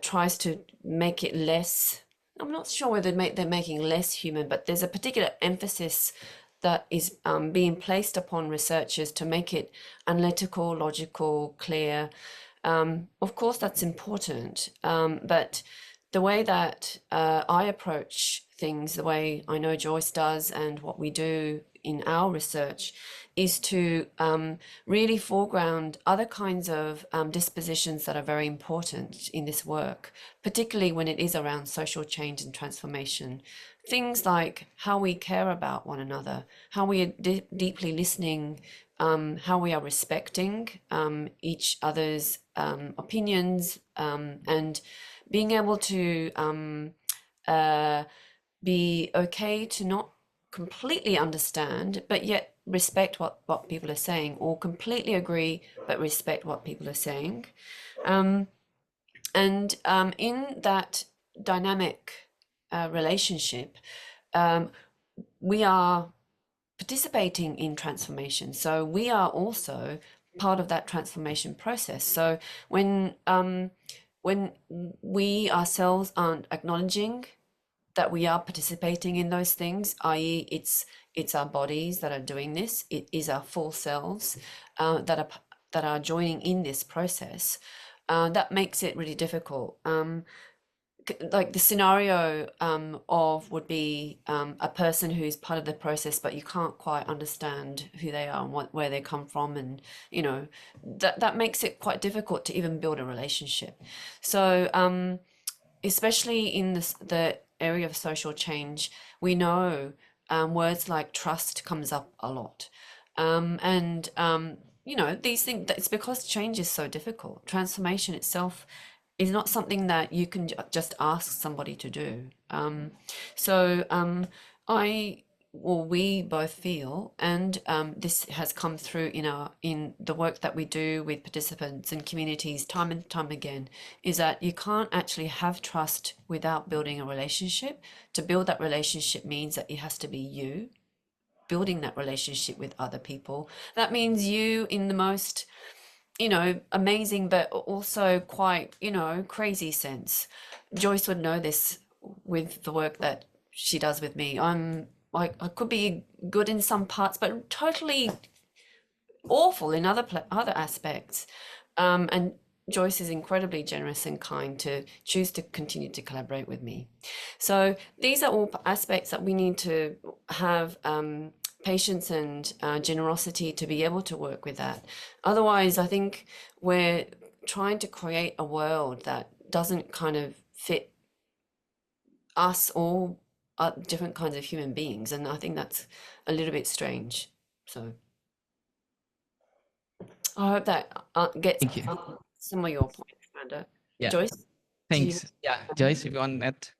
tries to make it less, I'm not sure whether they're making less human, but there's a particular emphasis that is being placed upon researchers to make it analytical, logical, clear. Of course, that's important, but the way that I approach things, the way I know Joyce does, and what we do in our research, is to really foreground other kinds of dispositions that are very important in this work, particularly when it is around social change and transformation. Things like how we care about one another, how we are deeply listening, how we are respecting each other's opinions, and being able to be okay to not completely understand, but yet respect what people are saying, or completely agree, but respect what people are saying. And in that dynamic relationship, we are participating in transformation. So we are also part of that transformation process. So when we ourselves aren't acknowledging that we are participating in those things, i.e. it's our bodies that are doing this, it is our full selves that are joining in this process, that makes it really difficult. Like the scenario would be a person who's part of the process, but you can't quite understand who they are and where they come from, and that makes it quite difficult to even build a relationship. So especially in the area of social change, we know words like trust comes up a lot, and these things, it's because change is so difficult. Transformation itself is not something that you can just ask somebody to do. We both feel, and this has come through in the work that we do with participants and communities time and time again, is that you can't actually have trust without building a relationship. To build that relationship means that it has to be you building that relationship with other people. That means you in the most you know, amazing, but also quite, you know, crazy sense. Joyce would know this with the work that she does with me. I'm like, I could be good in some parts, but totally awful in other aspects. And Joyce is incredibly generous and kind to choose to continue to collaborate with me. So these are all aspects that we need to have patience and generosity to be able to work with that. Otherwise, I think we're trying to create a world that doesn't kind of fit us or different kinds of human beings. And I think that's a little bit strange. So I hope that gets Thank you. some of your points, Amanda. Yeah. Joyce? Do you- Thanks. Yeah, Joyce, if you want that.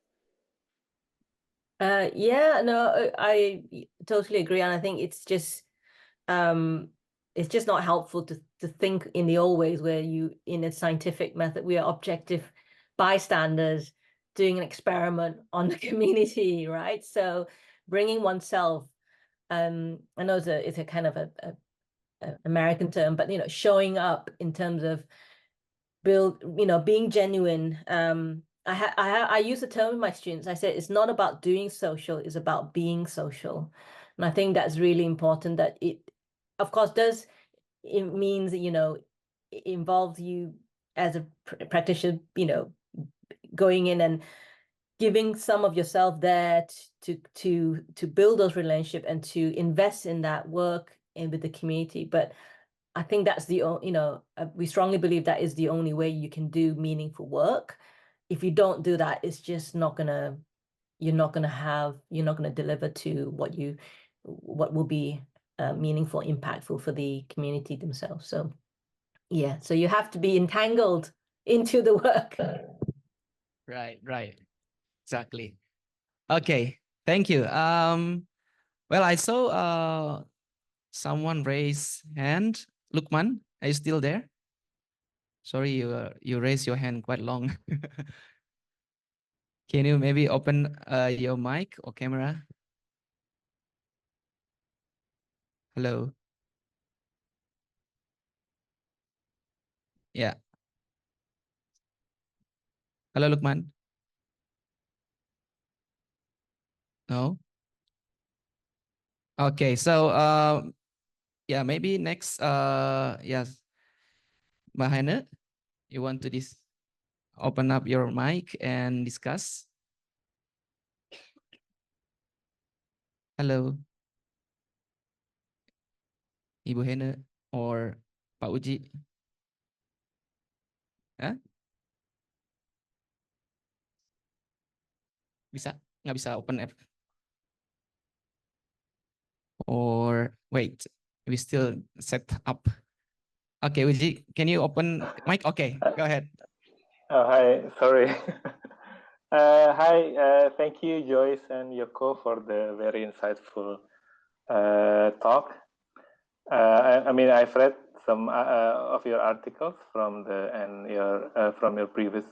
Yeah, no, I totally agree, and I think it's just not helpful to think in the old ways where you, in a scientific method, we are objective bystanders doing an experiment on the community, right? So bringing oneself, I know it's a kind of a American term, but you know, showing up in terms of being genuine. I use the term with my students. I said it's not about doing social, it's about being social. And I think that's really important, that it, of course, it means that, you know, it involves you as a practitioner, you know, going in and giving some of yourself there to build those relationships and to invest in that work and with the community. But I think that's the only, you know, we strongly believe that is the only way you can do meaningful work. If you don't do that, it's just not gonna, you're not gonna deliver to what will be meaningful, impactful for the community themselves. So yeah, so you have to be entangled into the work. Right. Exactly. Okay, thank you. Well, I saw someone raise hand. Lukman, are you still there? Sorry, you raised your hand quite long. Can you maybe open your mic or camera? Hello. Yeah. Hello, Lukman. No. Okay, so yeah, maybe next yes, Mbak, you want to open up your mic and discuss? Hello, Ibu Hene or Pak Uji? Hah? Bisa? Nggak bisa open app? Or wait, we still set up. Okay, Uji, can you open mic? Okay, go ahead. Hi, sorry. Hi, thank you, Joyce and Yoko, for the very insightful talk. I mean, I've read some of your articles from your previous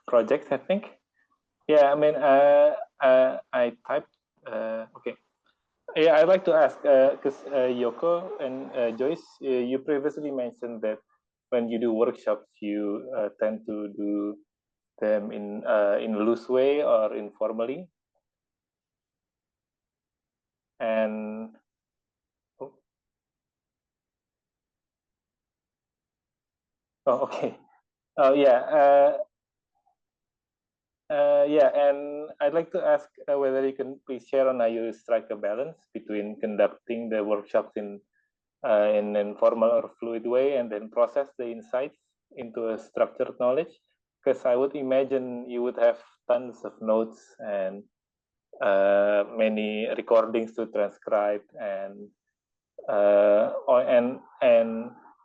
projects, I think. Yeah, I mean, I typed. Okay. Yeah, I'd like to ask because Yoko and Joyce, you previously mentioned that when you do workshops, you tend to do them in loose way or informally, and okay. Oh yeah. Yeah, and I'd like to ask whether you can please share on how you strike a balance between conducting the workshops in an informal or fluid way and then process the insights into a structured knowledge. Because I would imagine you would have tons of notes and many recordings to transcribe, and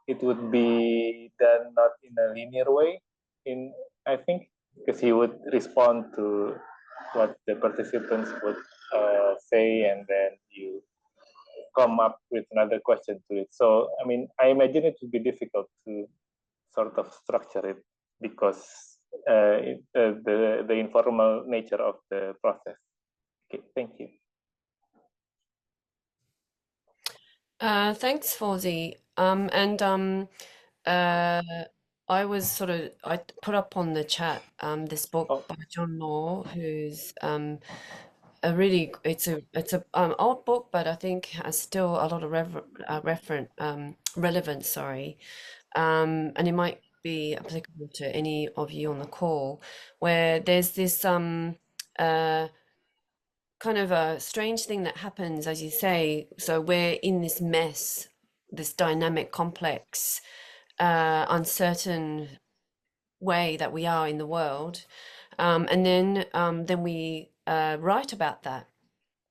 it would be done not in a linear way. I think because he would respond to what the participants would say, and then you come up with another question to it. So, I mean, I imagine it would be difficult to sort of structure it because the informal nature of the process. Okay, thank you. Thanks, Fawzi. I put up on the chat this book Oh, by John Law, who's it's a old book, but I think has still a lot of relevance, sorry. And it might be applicable to any of you on the call, where there's this kind of a strange thing that happens, as you say. So we're in this mess, this dynamic, complex, uncertain way that we are in the world, and then we write about that,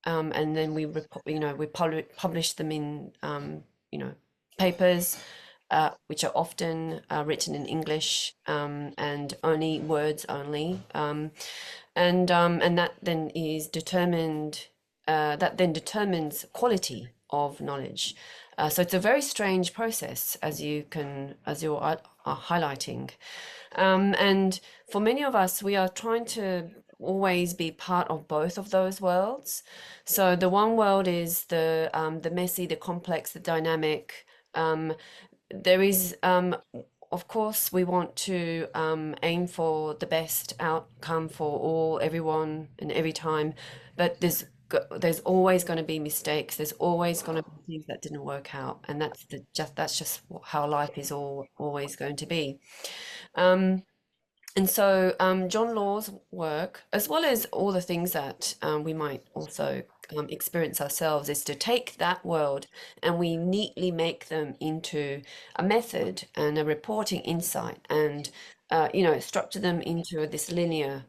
and then we publish them in papers, which are often written in English, and only words only, and that then is determined. That then determines quality of knowledge. So it's a very strange process, as you're highlighting. And for many of us, we are trying to always be part of both of those worlds. So the one world is the messy, the complex, the dynamic. There is, of course, we want to aim for the best outcome for everyone, and every time, but there's always going to be mistakes. There's always going to be things that didn't work out, and that's just how life is always going to be. And so John Law's work, as well as all the things that we might also experience ourselves, is to take that world and we neatly make them into a method and a reporting insight, and structure them into this linear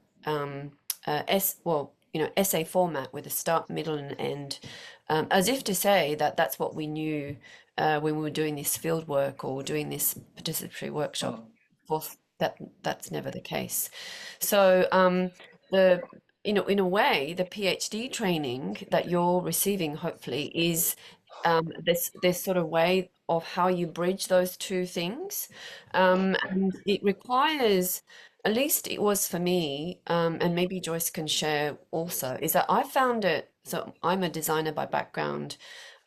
essay format with a start, middle, and end, as if to say that that's what we knew when we were doing this field work or doing this participatory workshop. Of course, that's never the case. So in a way, the PhD training that you're receiving hopefully is this sort of way of how you bridge those two things, and it requires, at least it was for me, and maybe Joyce can share also, is that I found it. So I'm a designer by background.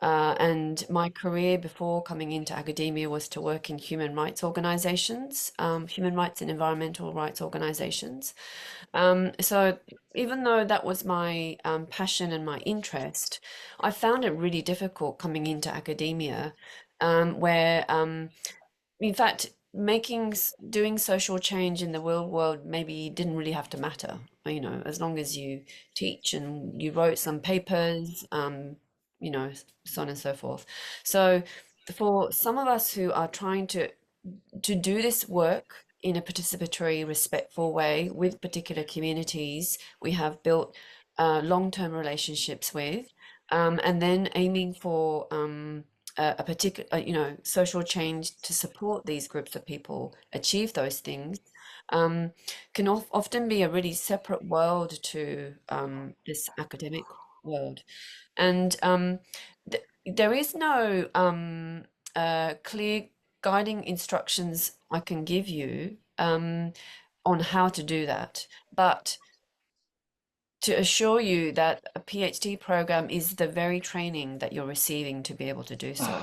And my career before coming into academia was to work in human rights organizations, human rights and environmental rights organizations. So even though that was my passion and my interest, I found it really difficult coming into academia, where in fact, doing social change in the real world maybe didn't really have to matter, as long as you teach and you wrote some papers, so on and so forth. So for some of us who are trying to do this work in a participatory, respectful way with particular communities we have built long-term relationships with, and then aiming for a particular, social change to support these groups of people achieve those things, can often be a really separate world to this academic world. And there is no clear guiding instructions I can give you on how to do that, but to assure you that a PhD program is the very training that you're receiving to be able to do so.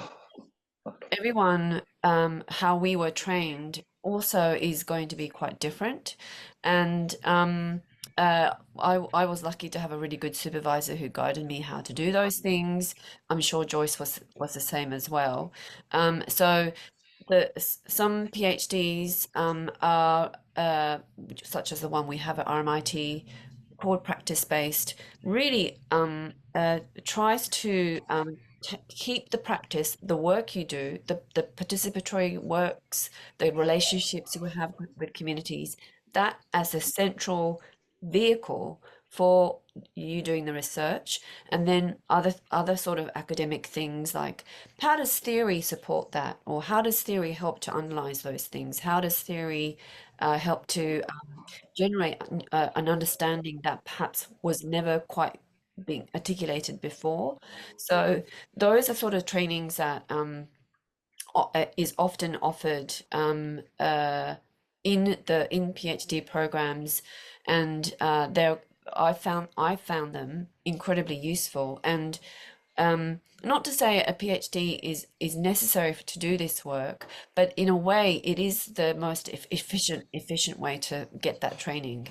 Everyone, how we were trained also is going to be quite different. And I was lucky to have a really good supervisor who guided me how to do those things. I'm sure Joyce was the same as well. So some PhDs are such as the one we have at RMIT, called practice-based, really tries to keep the practice, the work you do, the participatory works, the relationships you have with communities, that as a central vehicle for you doing the research, and then other sort of academic things like, how does theory support that, or how does theory help to analyze those things, how does theory help to generate an understanding that perhaps was never quite being articulated before. So those are sort of trainings that is often offered in PhD programs, and I found them incredibly useful. And Not to say a PhD is necessary to do this work, but in a way it is the most efficient way to get that training.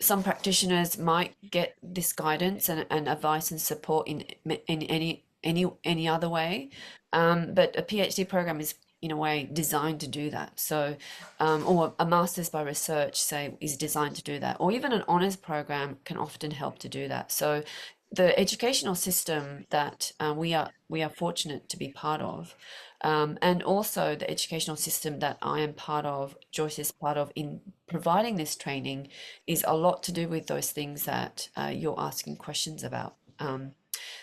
Some practitioners might get this guidance and advice and support in any other way, but a PhD program is in a way designed to do that. So, or a master's by research, say, is designed to do that, or even an honors program can often help to do that. So the educational system that we are fortunate to be part of, and also the educational system that I am part of, Joyce is part of, in providing this training, is a lot to do with those things that you're asking questions about.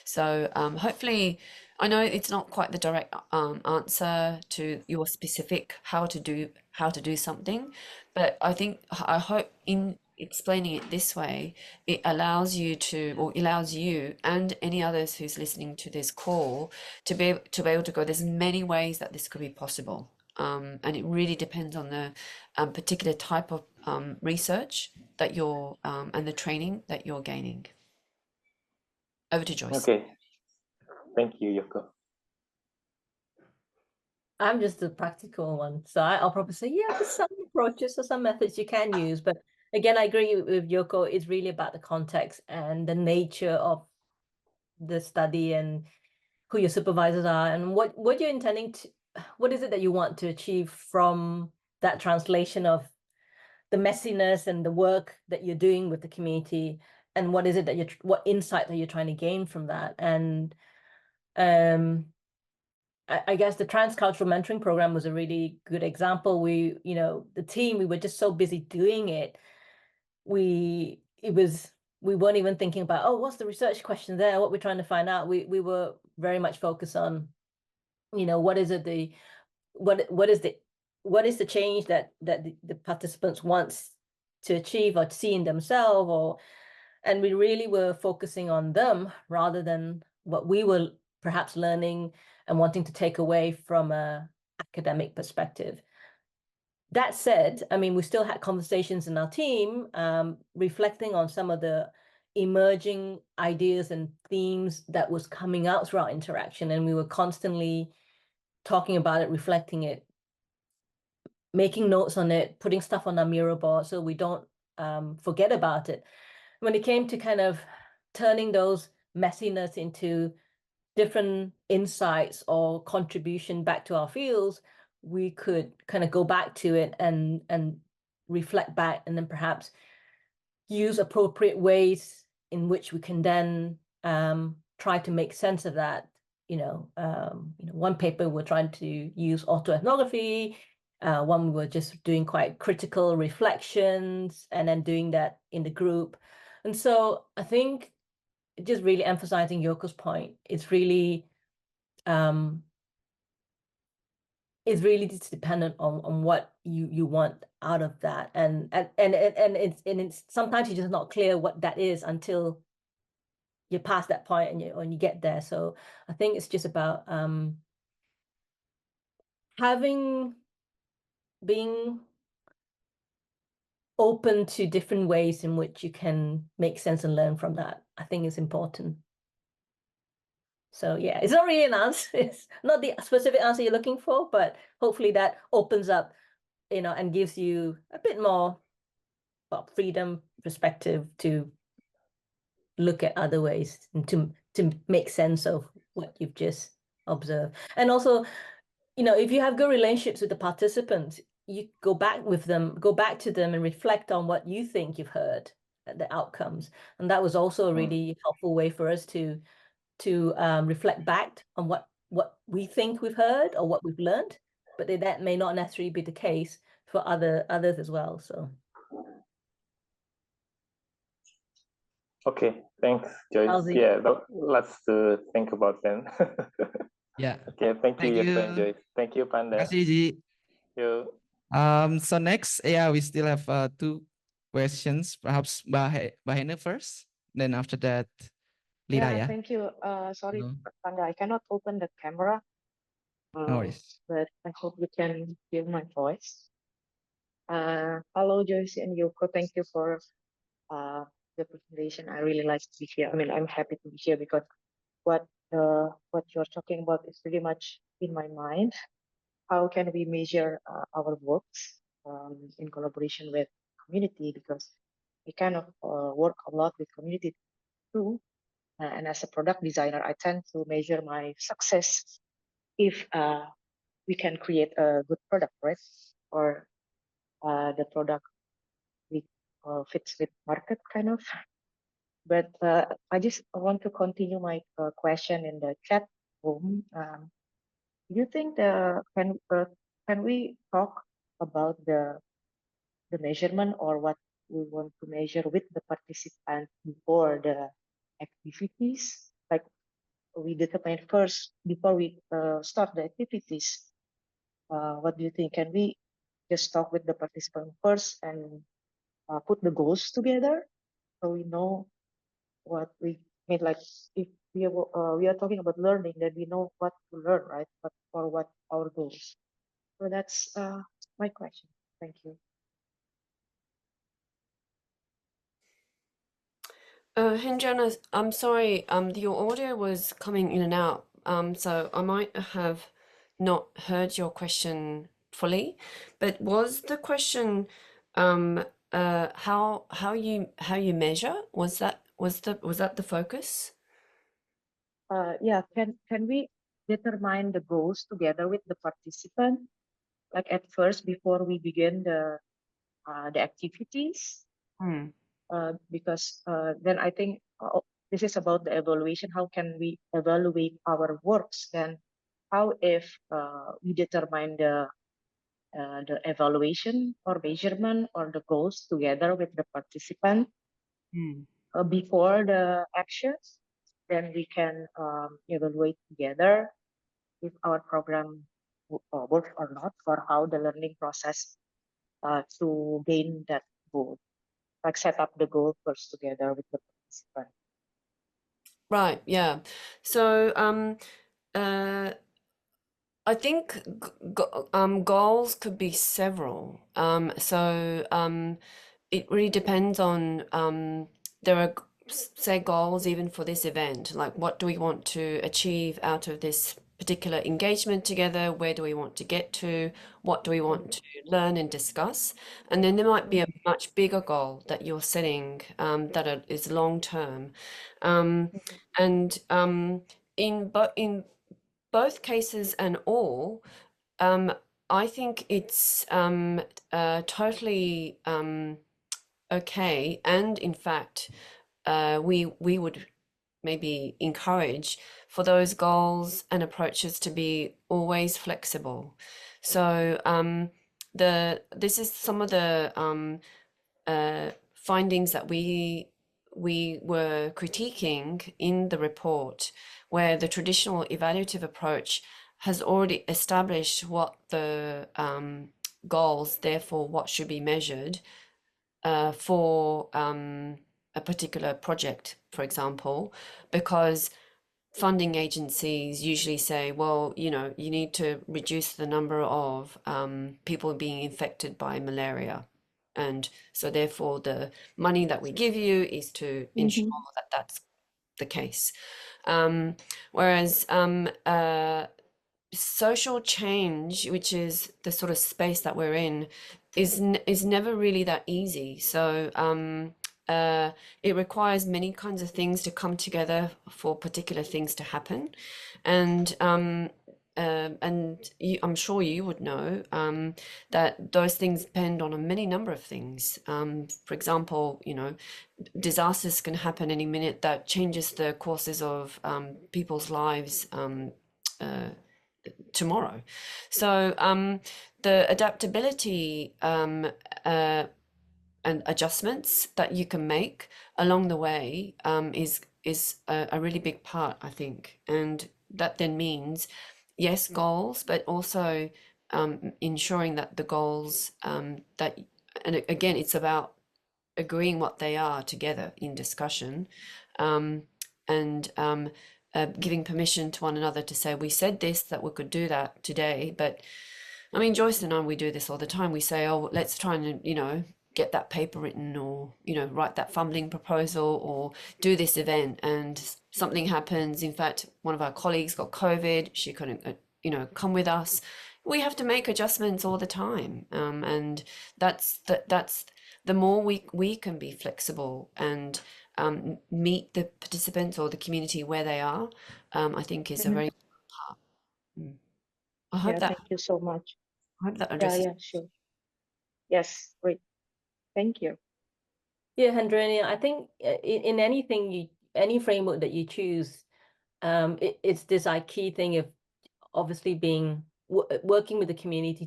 So hopefully, I know it's not quite the direct answer to your specific how to do something, but I hope in explaining it this way, it allows you and any others who's listening to this call to be able to go, there's many ways that this could be possible. And it really depends on the particular type of research that you're and the training that you're gaining. Over to Joyce. Okay, thank you, Yoko. I'm just the practical one, so I'll probably say, yeah, there's some approaches or some methods you can use, but again, I agree with Yoko. It's really about the context and the nature of the study and who your supervisors are and what you're intending to, what is it that you want to achieve from that translation of the messiness and the work that you're doing with the community, and what is it that what insight that you're trying to gain from that. And I guess the transcultural mentoring program was a really good example. We, the team, we were just so busy doing it. We weren't even thinking about, oh, what's the research question there? What we're trying to find out. We were very much focused on, what is it what is the change that the participants wants to achieve or to see in themselves, and we really were focusing on them rather than what we were perhaps learning and wanting to take away from a academic perspective. That said, I mean, we still had conversations in our team, reflecting on some of the emerging ideas and themes that was coming out through our interaction, and we were constantly talking about it, reflecting it, making notes on it, putting stuff on our mural board so we don't forget about it. When it came to kind of turning those messiness into different insights or contribution back to our fields, we could kind of go back to it and reflect back, and then perhaps use appropriate ways in which we can then try to make sense of that. One paper we're trying to use autoethnography, one we were just doing quite critical reflections, and then doing that in the group. And so I think just really emphasizing Yoko's point, it's really just dependent on what you want out of that, and it's sometimes you're just not clear what that is until you're past that point and you get there. So I think it's just about being open to different ways in which you can make sense and learn from that. I think it's important. So yeah, it's not really an answer. It's not the specific answer you're looking for, but hopefully that opens up, and gives you a bit more freedom, perspective to look at other ways and to make sense of what you've just observed. And also, if you have good relationships with the participants, you go back to them and reflect on what you think you've heard, the outcomes. And that was also a really helpful way for us to reflect back on what we think we've heard or what we've learned, but that may not necessarily be the case for others as well. So okay, thanks, Joyce. Yeah, lots to think about then. Yeah. Okay, thank you, Yoko and Joyce. Thank you, Panda. Terima kasih, Ji. You. So next, we still have 2 questions. Perhaps Mbak Hene first, then after that, Lira. Yeah, thank you. Sorry, Panda, I cannot open the camera. No worries. But I hope you can hear my voice. Hello, Joyce and Yoko. Thank you for the presentation. I really like to be here. I mean, I'm happy to be here because what you're talking about is pretty much in my mind. How can we measure our works in collaboration with community? Because we kind of work a lot with community too. And as a product designer, I tend to measure my success if we can create a good product, right? Or the product we fits with market kind of. But I just want to continue my question in the chat room. Do you think can we talk about the measurement or what we want to measure with the participant before the activities? Like we determine first before we start the activities. What do you think? Can we just talk with the participant first and put the goals together so we know what we mean? Like if we are talking about learning, then we know what to learn, right? But or what our goals. So that's my question. Thank you. Henjana, I'm sorry, your audio was coming in and out, so I might have not heard your question fully, but was the question how you measure? Was that the focus? Yeah, can we determine the goals together with the participant? Like at first, before we begin the activities, because then I think this is about the evaluation. How can we evaluate our works? Then how if we determine the evaluation or measurement or the goals together with the participant before the actions, then we can evaluate together if our program works or not, or how the learning process to gain that goal. Like set up the goal first together with the participant. Right, yeah. So I think goals could be several. It really depends on there are say goals even for this event, like what do we want to achieve out of this particular engagement together, where do we want to get to, what do we want to learn and discuss, and then there might be a much bigger goal that you're setting that is long term, and in both cases and all, I think it's totally okay, and in fact, we would maybe encourage for those goals and approaches to be always flexible. So this is some of the findings that we were critiquing in the report, where the traditional evaluative approach has already established what the goals, therefore what should be measured for a particular project, for example, because funding agencies usually say, well, you need to reduce the number of people being infected by malaria. And so therefore the money that we give you is to ensure that that's the case. Whereas social change, which is the sort of space that we're in, is never really that easy. So it requires many kinds of things to come together for particular things to happen, and I'm sure you would know that those things depend on a many number of things. For example, disasters can happen any minute that changes the courses of people's lives tomorrow. So the adaptability and adjustments that you can make along the way is a really big part, I think. And that then means, yes, goals, but also ensuring that the goals and again, it's about agreeing what they are together in discussion, and giving permission to one another to say, we said this, that we could do that today, but I mean, Joyce and I, we do this all the time. We say, oh, let's try and, get that paper written, or write that funding proposal, or do this event, and something happens. In fact, one of our colleagues got COVID, she couldn't come with us. We have to make adjustments all the time, and that's the more we can be flexible and meet the participants or the community where they are, I think is a very important part. I hope that Thank you so much. addresses. Yeah, sure. Yes, great. Thank you. Yeah, Hendrania, I think in anything any framework that you choose, it's this key thing of obviously working with the community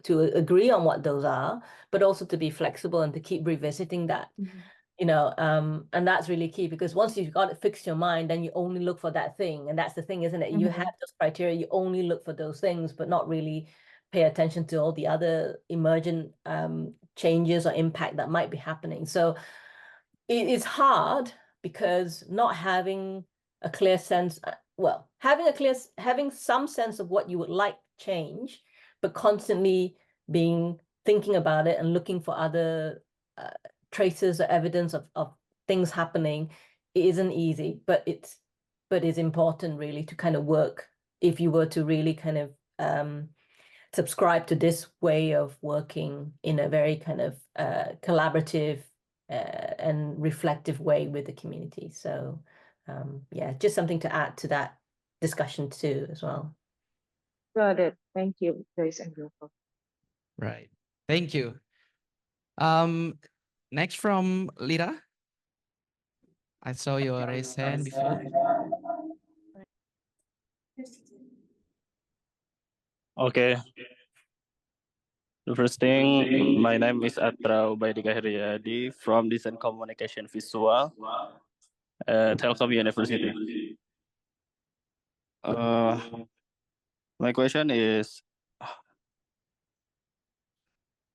to agree on what those are, but also to be flexible and to keep revisiting that. And that's really key, because once you've got it fixed your mind, then you only look for that thing. And that's the thing, isn't it? You have those criteria, you only look for those things, but not really pay attention to all the other emergent changes or impact that might be happening. So it is hard, because not having a clear sense, having some sense of what you would like change, but constantly thinking about it and looking for other traces or evidence of things happening, it isn't easy, but it's important really to kind of work, if you were to really kind of subscribe to this way of working in a very kind of collaborative and reflective way with the community. So yeah, just something to add to that discussion too as well. Got it. Thank you, Joyce and Yoko. Right. Thank you. Next from Lira. I saw your raised hand before. Okay. The first thing, my name is Atra Ubaidika Heriadi from Design Communication Visual at Telkom University. My question is,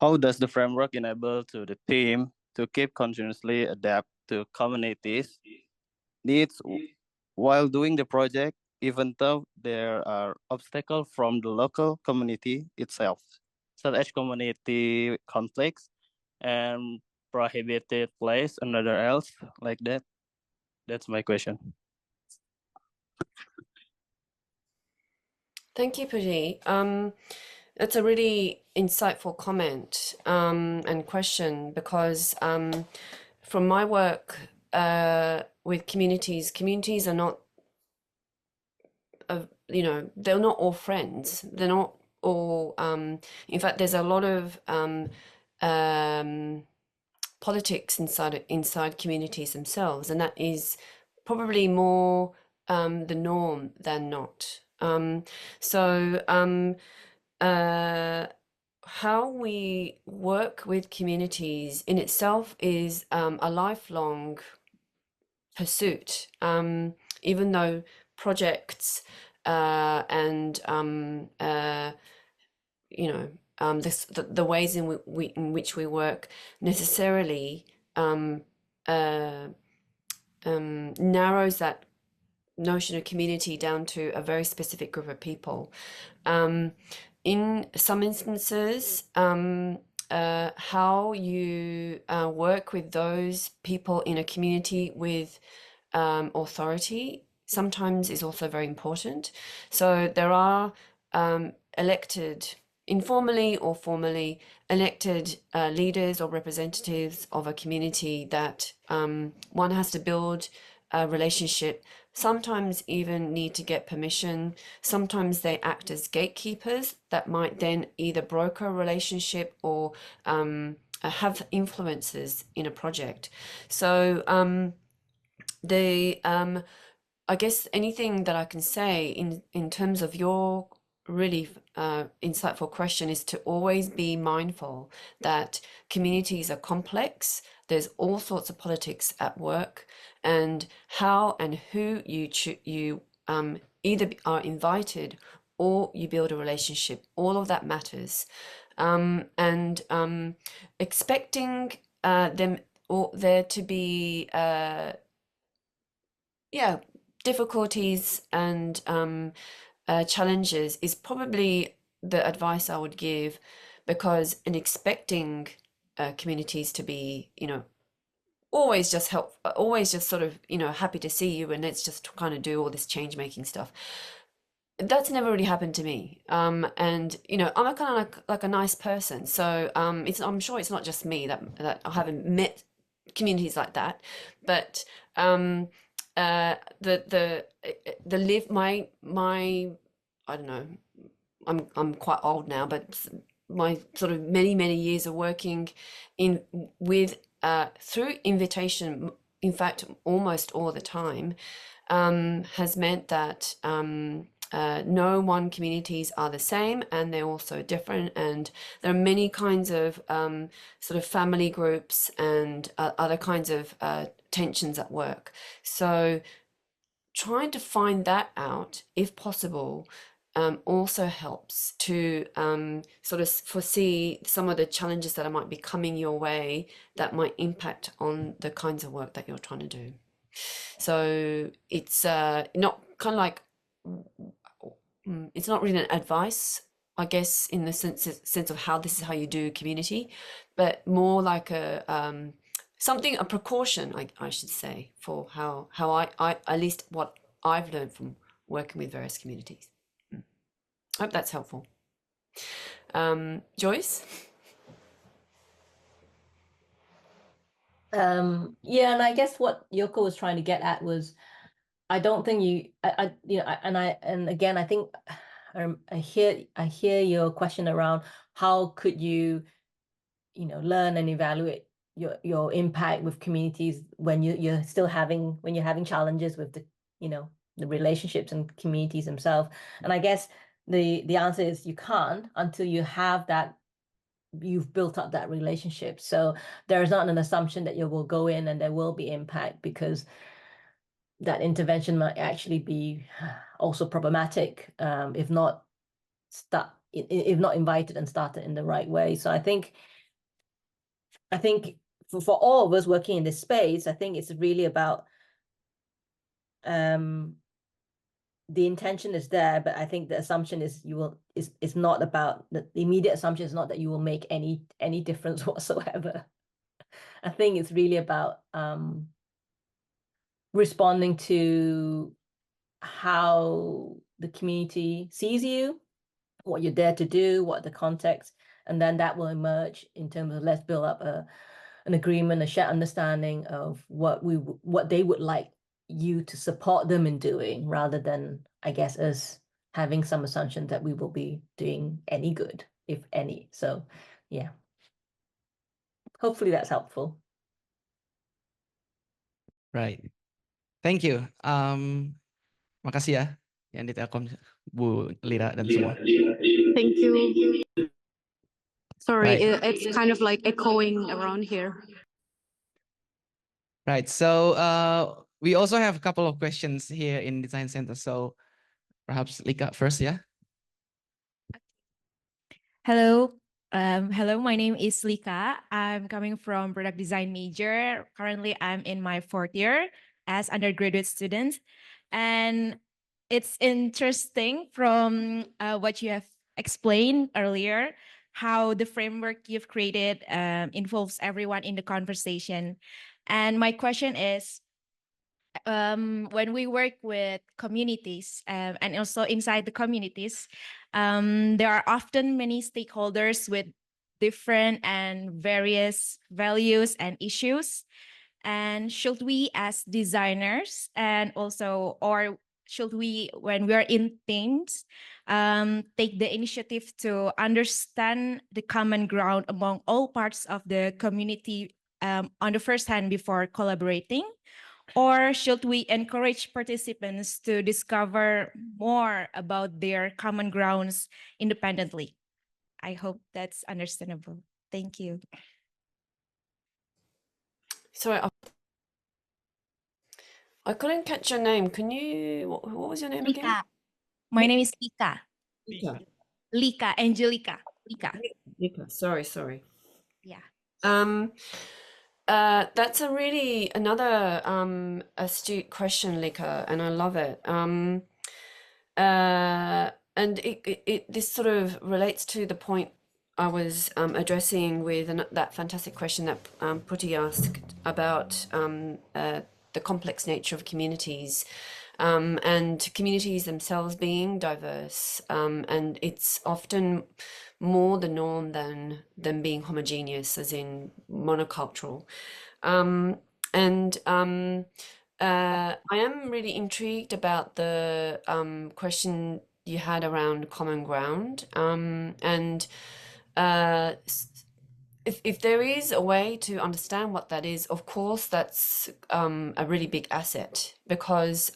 how does the framework enable to the team to keep continuously adapt to communities' needs while doing the project, even though there are obstacles from the local community itself, such as community conflicts and prohibited place and other else like that? That's my question. Thank you, Puji. That's a really insightful comment and question, because from my work with communities are not, they're not all friends. They're not all. In fact, there's a lot of politics inside communities themselves, and that is probably more the norm than not. How we work with communities in itself is a lifelong pursuit, even though projects and the ways in which we work necessarily narrows that notion of community down to a very specific group of people. In some instances, how you work with those people in a community with authority sometimes is also very important. So there are elected, informally or formally elected leaders or representatives of a community that one has to build a relationship, sometimes even need to get permission. Sometimes they act as gatekeepers that might then either broker a relationship or have influences in a project. So I guess anything that I can say in terms of your really insightful question is to always be mindful that communities are complex. There's all sorts of politics at work, and how and who you either are invited or you build a relationship, all of that matters. And expecting them or there to be difficulties and challenges is probably the advice I would give, because in expecting communities to be, always just sort of, happy to see you, and let's just kind of do all this change making stuff. That's never really happened to me. And I'm a kind of like a nice person, so I'm sure it's not just me that I haven't met communities like that, but my I don't know, I'm quite old now, but my sort of many years of working through invitation, in fact almost all the time, has meant that no one communities are the same, and they're also different, and there are many kinds of sort of family groups and other kinds of tensions at work. So trying to find that out, if possible, also helps to sort of foresee some of the challenges that might be coming your way that might impact on the kinds of work that you're trying to do. So it's not kind of like, it's not really an advice, I guess, in the sense of how this is how you do community, but more like a precaution, I should say, for how I at least what I've learned from working with various communities. I hope that's helpful. Joyce? Yeah, and I guess what Yoko was trying to get at was, I don't think and again, I think I hear your question around how could you, learn and evaluate your impact with communities when you're having challenges with the relationships and communities themselves. And I guess the answer is you can't until you've built up that relationship. So there's not an assumption that you will go in and there will be impact, because that intervention might actually be also problematic if not invited and started in the right way. So I think for all of us working in this space, I think it's really about the intention is there, but I think the assumption is it's not about the immediate assumption is not that you will make any difference whatsoever. I think it's really about responding to how the community sees you, what you're there to do, what the context, and then that will emerge in terms of, let's build up an agreement, a shared understanding of what they would like you to support them in doing, rather than, I guess, us having some assumption that we will be doing any good, if any. So yeah, hopefully that's helpful. Right. Thank you. Makasih ya yang di Telkom, Bu Lira dan semua. Thank you. Sorry, Right. it's kind of like echoing around here. Right. So we also have a couple of questions here in Design Center. So perhaps Lika first, yeah? Hello. Hello, my name is Lika. I'm coming from product design major. Currently, I'm in my 4th year as undergraduate student. And it's interesting from what you have explained earlier, how the framework you've created involves everyone in the conversation. And my question is, when we work with communities and also inside the communities, there are often many stakeholders with different and various values and issues. And should we as designers or should we, when we are in teams, take the initiative to understand the common ground among all parts of the community on the first hand before collaborating? Or should we encourage participants to discover more about their common grounds independently? I hope that's understandable. Thank you. Sorry, I couldn't catch your name. Can you, what was your name again? My name is Lika. Lika. Lika, Angelica. Lika. Lika. Sorry. Yeah. That's another astute question, Lika, and I love it. And this sort of relates to the point I was addressing with that fantastic question that Putty asked about the complex nature of communities, and communities themselves being diverse, and it's often more the norm than being homogeneous, as in monocultural. I am really intrigued about the question you had around common ground, and if there is a way to understand what that is, of course, that's a really big asset, because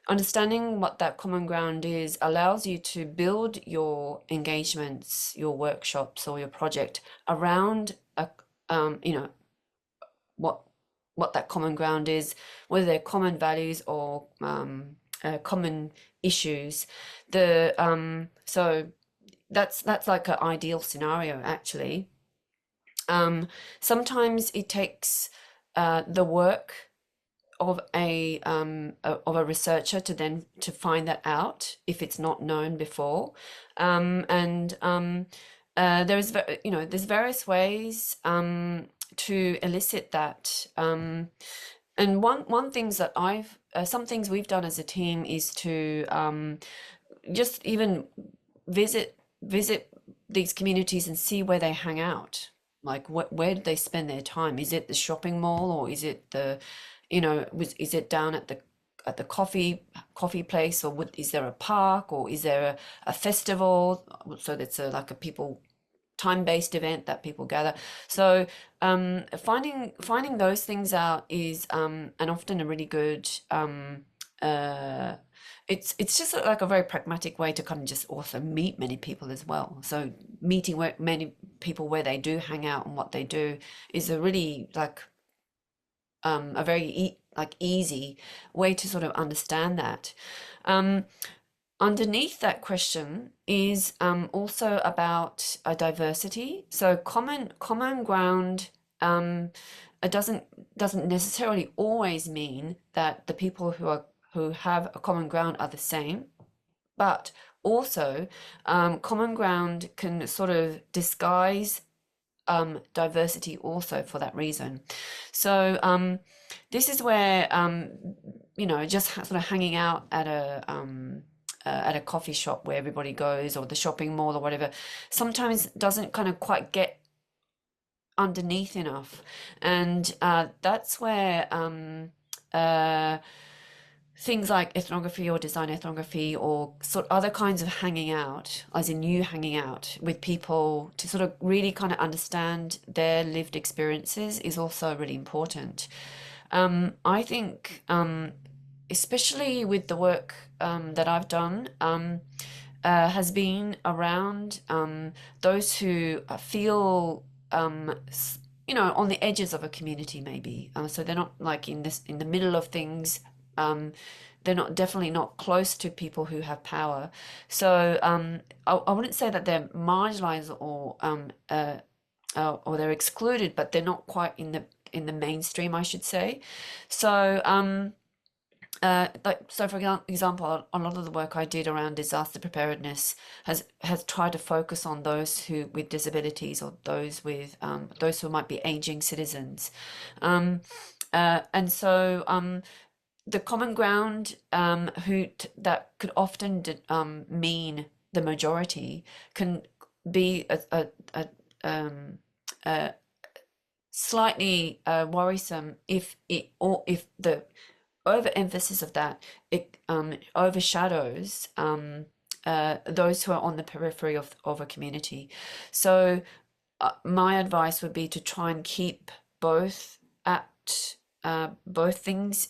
understanding what that common ground is allows you to build your engagements, your workshops, or your project around what that common ground is, whether they're common values or common issues. So that's like an ideal scenario, actually. Sometimes it takes the work of a researcher to find that out if it's not known before, there's various ways to elicit that. And one things that some things we've done as a team is to just even visit these communities and see where they hang out. Like where do they spend their time? Is it the shopping mall, or is it is it down at the coffee place, or is there a park, or is there a festival? So that's like a people time-based event that people gather. So finding those things out is and often a really good it's just like a very pragmatic way to kind of just also meet many people as well. So meeting many people where they do hang out and what they do is a really like a very easy way to sort of understand that. Underneath that question is also about diversity. So common ground it doesn't necessarily always mean that the people who have a common ground are the same, but also common ground can sort of disguise diversity also for that reason. So this is where just sort of hanging out at a coffee shop where everybody goes, or the shopping mall or whatever, sometimes doesn't kind of quite get underneath enough, and that's where things like ethnography or design ethnography or sort of other kinds of hanging out, as in you hanging out with people to sort of really kind of understand their lived experiences, is also really important. I think especially with the work that I've done has been around those who feel on the edges of a community, maybe. So they're not like in the middle of things. They're definitely not close to people who have power. So I wouldn't say that they're marginalized or they're excluded, but they're not quite in the mainstream, I should say. So for example, a lot of the work I did around disaster preparedness has tried to focus on those who with disabilities, or those who might be aging citizens, and so the common ground that could often mean the majority can be a slightly worrisome if the overemphasis of that overshadows those who are on the periphery of a community. So my advice would be to try and keep both things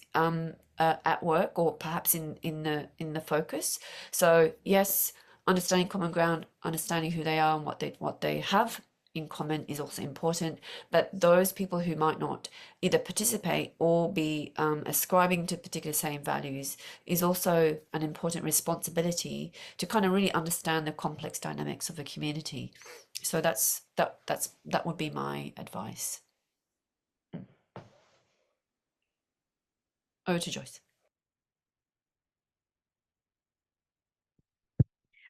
at work, or perhaps in the focus. So yes, understanding common ground, understanding who they are and what they have in common is also important, but those people who might not either participate or be ascribing to particular same values is also an important responsibility to kind of really understand the complex dynamics of a community. So that would be my advice. Over to Joyce.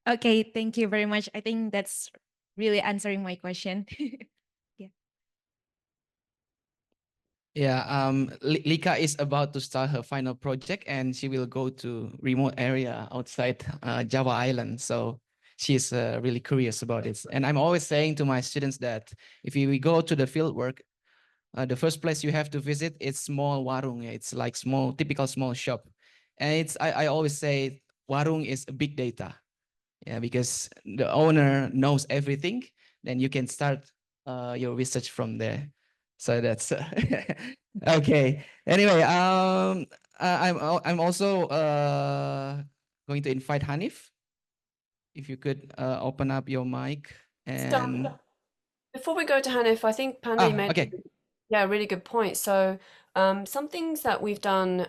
Okay, thank you very much. I think that's really answering my question. Yeah, Lika is about to start her final project and she will go to remote area outside Java Island. So she's really curious about it. And I'm always saying to my students that if we go to the field work, the first place you have to visit is small warung. It's like small, typical small shop. And I always say warung is big data. Yeah, because the owner knows everything, then you can start your research from there. So that's okay. Anyway, I'm also going to invite Hanif. If you could open up your mic and Before we go to Hanif, I think Pandey made okay. a really good point. So some things that we've done,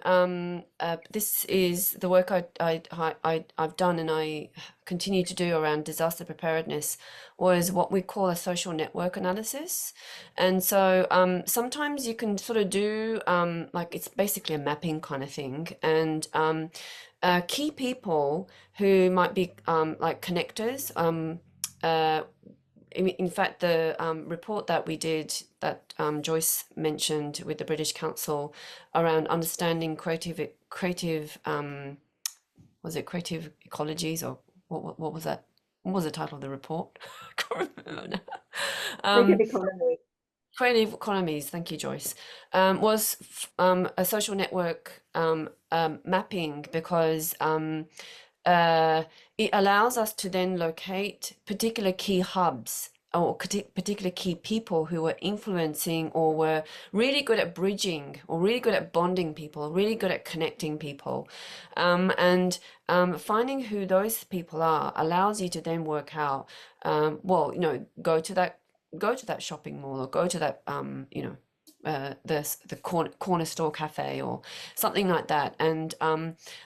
this is the work I've done and I continue to do around disaster preparedness, was what we call a social network analysis. And so sometimes you can sort of do, like it's basically a mapping kind of thing. And key people who might be like connectors, in fact, the report that we did that Joyce mentioned with the British Council around understanding creative was it creative ecologies, or what was that? What was the title of the report? I can't remember now. Creative economy. Creative economies, thank you, Joyce, was a social network mapping, because it allows us to then locate particular key hubs or particular key people who were influencing or were really good at bridging or really good at bonding people, really good at connecting people. And finding who those people are allows you to then work out, well, you know, go to that shopping mall, or go to that, you know, the corner store cafe or something like that. And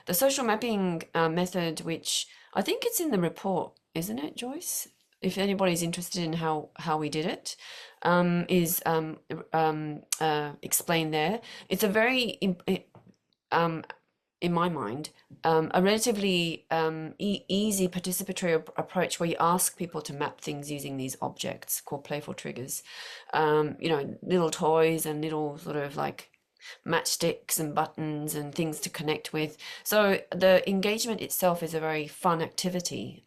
the social mapping method, which I think it's in the report, isn't it, Joyce? If anybody's interested in how we did it, is explained there. It's a very in my mind, a relatively easy participatory approach where you ask people to map things using these objects called playful triggers. You know, little toys and little sort of like matchsticks and buttons and things to connect with. So the engagement itself is a very fun activity.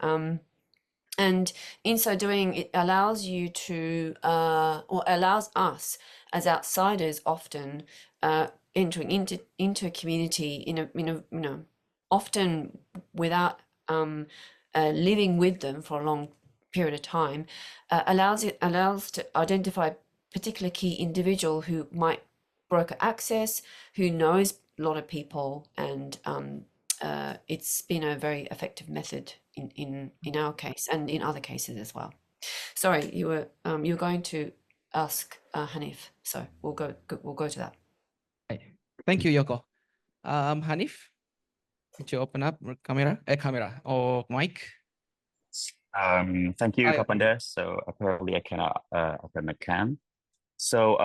And in so doing, it allows you to, or allows us as outsiders often entering into a community in a you know, often without living with them for a long period of time, allows to identify a particular key individual who might broker access, who knows a lot of people, and it's been a very effective method in our case and in other cases as well. Sorry, you were going to ask Hanif, so we'll go to that. Thank you, Yoko. Hanif, could you open up camera or mic? Thank you, Kapanda. So apparently I cannot open my cam. So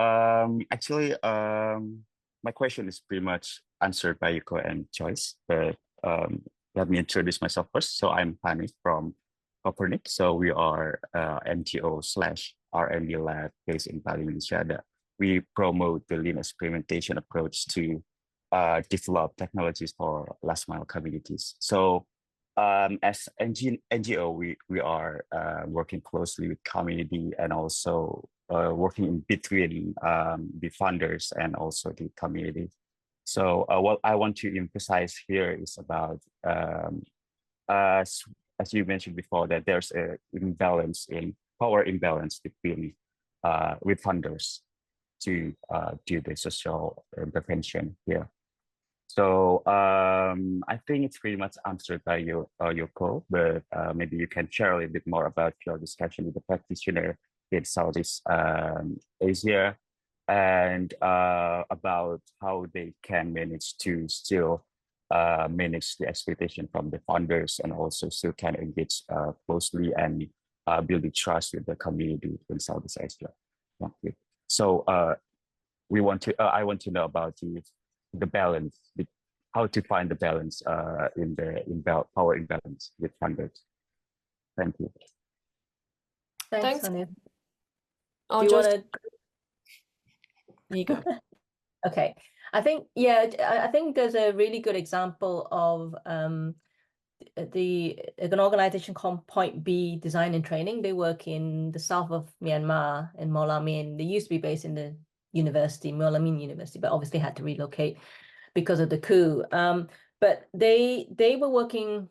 actually, my question is pretty much answered by Yoko and Joyce, but let me introduce myself first. So I'm Hanif from Copernic. So we are NGO/R&D lab based in Bali, Indonesia. We promote the lean experimentation approach to develop technologies for last mile communities. So as NGO, we are working closely with community and also working in between the funders and also the community. So what I want to emphasize here is about, as you mentioned before, that there's a power imbalance between with funders to do the social intervention here. So I think it's pretty much answered by Yoko, but maybe you can share a little bit more about your discussion with the practitioner in Southeast Asia, and about how they can manage to still manage the expectation from the funders and also still can engage closely and build the trust with the community in Southeast Asia. Thank you. So I want to know about the balance, how to find the balance in power imbalance with funders. Thank you. Thanks, Thanks. Hanif. Oh, Do you Joyce, want to? you go. Okay, I think, yeah, I think there's a really good example of an organization called Point B Design and Training. They work in the south of Myanmar in Molamin. They used to be based in the university, Molamin University, but obviously had to relocate because of the coup. But they were working.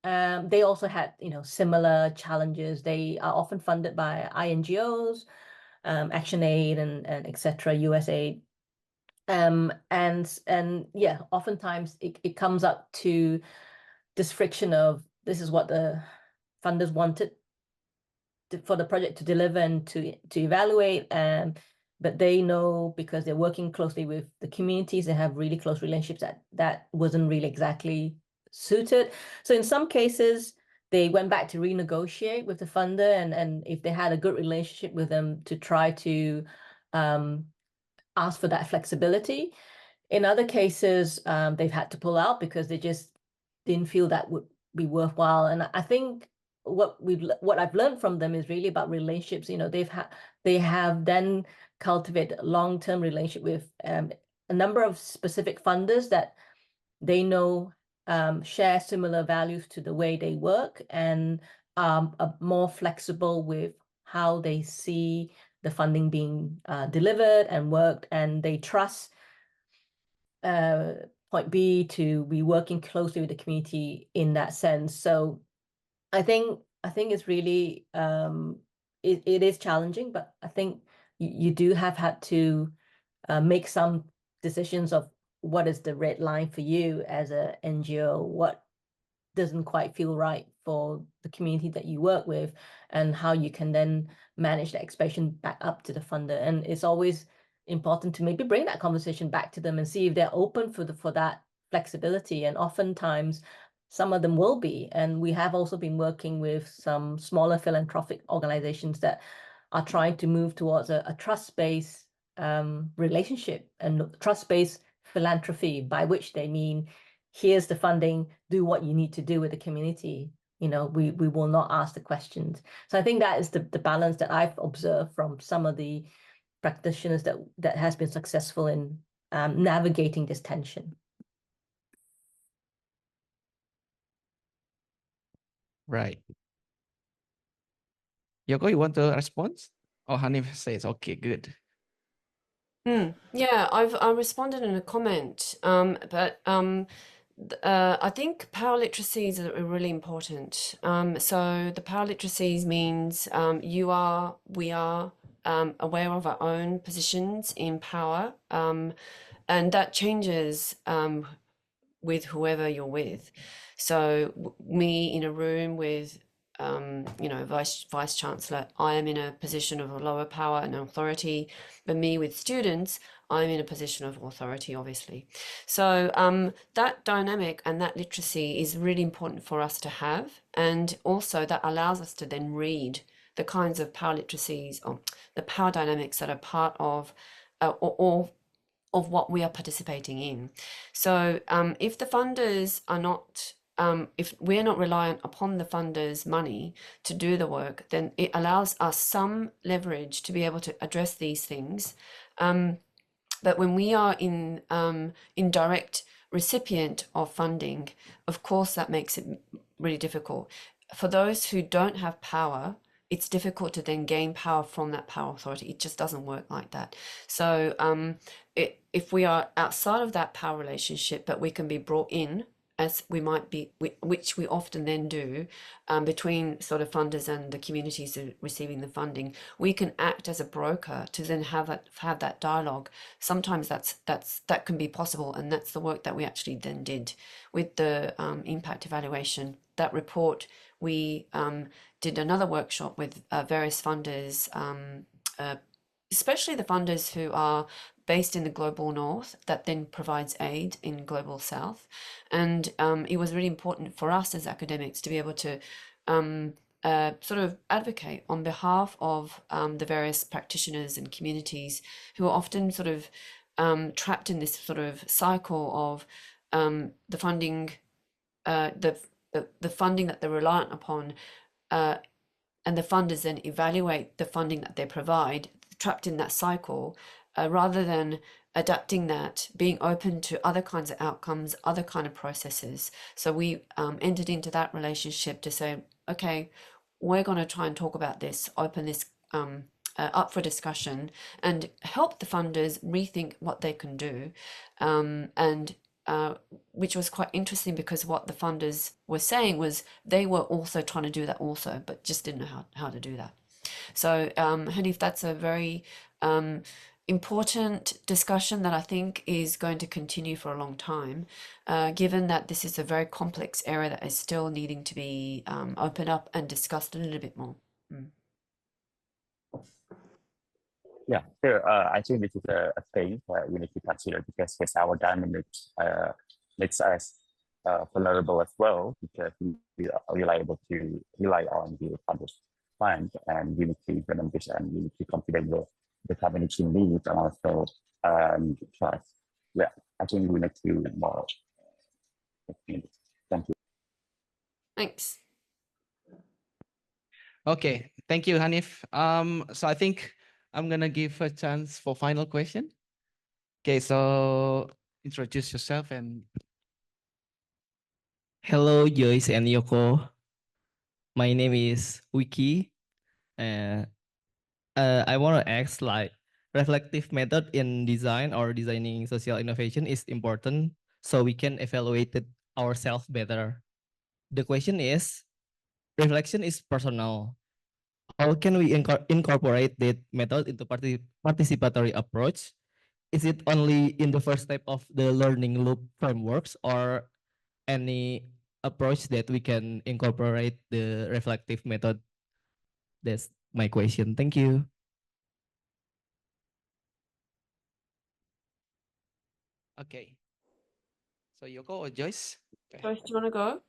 They also had, similar challenges. They are often funded by INGOs, Action Aid and etc., USAID. And yeah, oftentimes it comes up to this friction of this is what the funders wanted for the project to deliver and to evaluate, but they know because they're working closely with the communities, they have really close relationships that wasn't really exactly suited. So in some cases, they went back to renegotiate with the funder, and if they had a good relationship with them, to try to ask for that flexibility. In other cases, they've had to pull out because they just didn't feel that would be worthwhile. And I think what I've learned from them is really about relationships. They have then cultivated a long-term relationship with a number of specific funders that they know share similar values to the way they work, and are more flexible with how they see the funding being delivered and worked, and they trust Point B to be working closely with the community in that sense. So I think it's really it is challenging, but I think you do have had to make some decisions of what is the red line for you as a NGO, what doesn't quite feel right for the community that you work with, and how you can then manage the expectation back up to the funder. And it's always important to maybe bring that conversation back to them and see if they're open for that flexibility. And oftentimes some of them will be. And we have also been working with some smaller philanthropic organizations that are trying to move towards a trust-based relationship and trust-based philanthropy, by which they mean, here's the funding, do what you need to do with the community. We will not ask the questions. So I think that is the balance that I've observed from some of the practitioners that has been successful in navigating this tension. Right. Yoko, you want to respond? Oh, Hanif says, okay, good. Yeah, I responded in a comment, but I think power literacies are really important. So the power literacies means we are aware of our own positions in power, and that changes with whoever you're with. So me in a room with vice chancellor, I am in a position of a lower power and authority, but me with students, I'm in a position of authority, obviously. So that dynamic and that literacy is really important for us to have, and also that allows us to then read the kinds of power literacies or the power dynamics that are part of or of what we are participating in. So if the funders are not, if we're not reliant upon the funders' money to do the work, then it allows us some leverage to be able to address these things. But when we are in direct recipient of funding, of course, that makes it really difficult. For those who don't have power, it's difficult to then gain power from that power authority. It just doesn't work like that. So if we are outside of that power relationship, but we can be brought in, as we might be, which we often then do, between sort of funders and the communities who are receiving the funding, we can act as a broker to then have that dialogue. Sometimes that can be possible, and that's the work that we actually then did with the impact evaluation. That report, we did another workshop with various funders, especially the funders who are based in the global north, that then provides aid in global south. And it was really important for us as academics to be able to sort of advocate on behalf of the various practitioners and communities who are often sort of trapped in this sort of cycle of the funding, the funding that they're reliant upon and the funders then evaluate the funding that they provide, trapped in that cycle, rather than adapting that, being open to other kinds of outcomes, other kind of processes. So we entered into that relationship to say, okay, we're going to try and talk about this, open this up for discussion, and help the funders rethink what they can do, and which was quite interesting, because what the funders were saying was they were also trying to do that also, but just didn't know how to do that. So Hanif, that's a very important discussion that I think is going to continue for a long time, given that this is a very complex area that is still needing to be opened up and discussed a little bit more. Yeah, sure. I think this is a thing that we need to consider, because our dynamics makes us vulnerable as well, because we are reliable to rely on the funders fund, and we need to implement this, and we need to consider the community needs and also trust. Yeah, I think we need to do more. Thank you. Thanks. Okay, thank you, Hanif. So I think I'm gonna give a chance for final question. Okay, so introduce yourself and. Hello, Joyce and Yoko. My name is Wiki. I want to ask, like, reflective method in design or designing social innovation is important so we can evaluate it ourselves better. The question is, reflection is personal. How can we incorporate that method into participatory approach? Is it only in the first step of the learning loop frameworks, or any approach that we can incorporate the reflective method? That's my question. Thank you. Okay. So Yoko or Joyce? Joyce, do you want to go?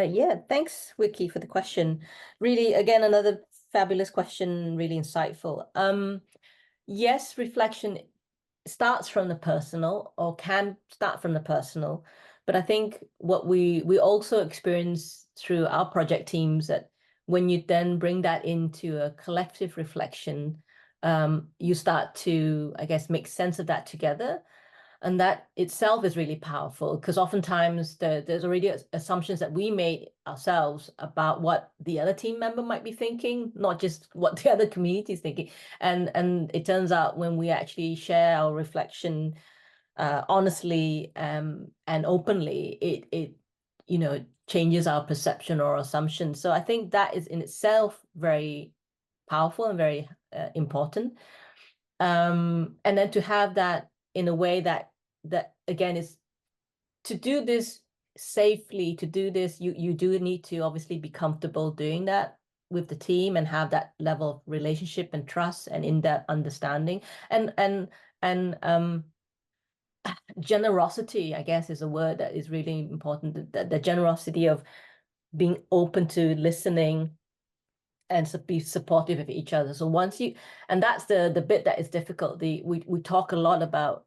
Yeah, thanks, Wiki, for the question. Really, again, another fabulous question, really insightful. Yes, reflection starts from the personal, or can start from the personal, but I think what we also experience through our project teams, that when you then bring that into a collective reflection, you start to, I guess, make sense of that together. And that itself is really powerful, because oftentimes there's already assumptions that we made ourselves about what the other team member might be thinking, not just what the other community is thinking. And it turns out when we actually share our reflection honestly and openly, it changes our perception or assumption. So I think that is in itself very powerful and very important. And then to have that in a way that again is to do this safely, to do this, you do need to obviously be comfortable doing that with the team and have that level of relationship and trust and in-depth understanding, and generosity, I guess, is a word that is really important. The generosity of being open to listening and be supportive of each other. So once you, and that's the bit that is difficult. We talk a lot about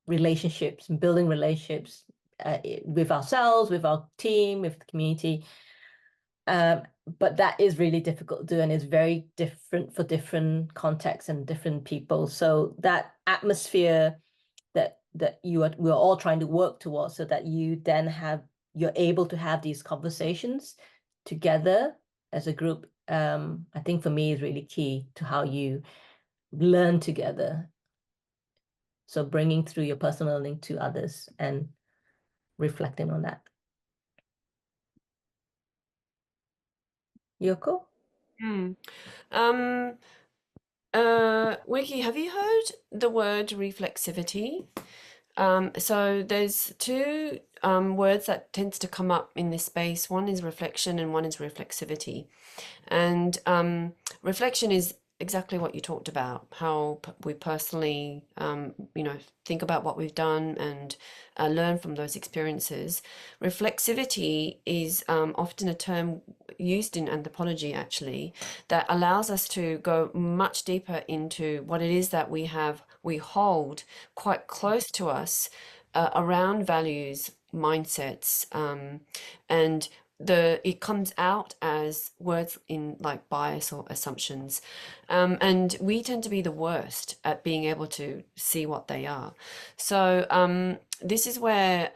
relationships and building relationships with ourselves, with our team, with the community. But that is really difficult to do, and it's very different for different contexts and different people. So that atmosphere that we're all trying to work towards, so that you're able to have these conversations together as a group, I think for me is really key to how you learn together. So bringing through your personal learning to others and reflecting on that. Yoko? Wiki, have you heard the word reflexivity? So there's two words that tends to come up in this space. One is reflection and one is reflexivity. And reflection is exactly what you talked about, how we personally, think about what we've done and learn from those experiences. Reflexivity is often a term used in anthropology, actually, that allows us to go much deeper into what it is that we hold quite close to us around values, mindsets, and it comes out as words in like bias or assumptions, and we tend to be the worst at being able to see what they are. So this is where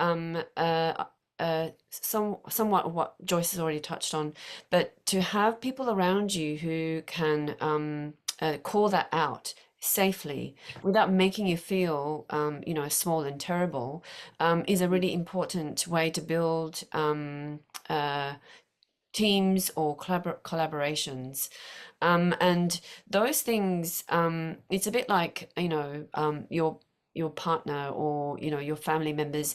somewhat what Joyce has already touched on, but to have people around you who can call that out safely without making you feel small and terrible is a really important way to build teams or collaborations, and those things, it's a bit like your partner or your family members.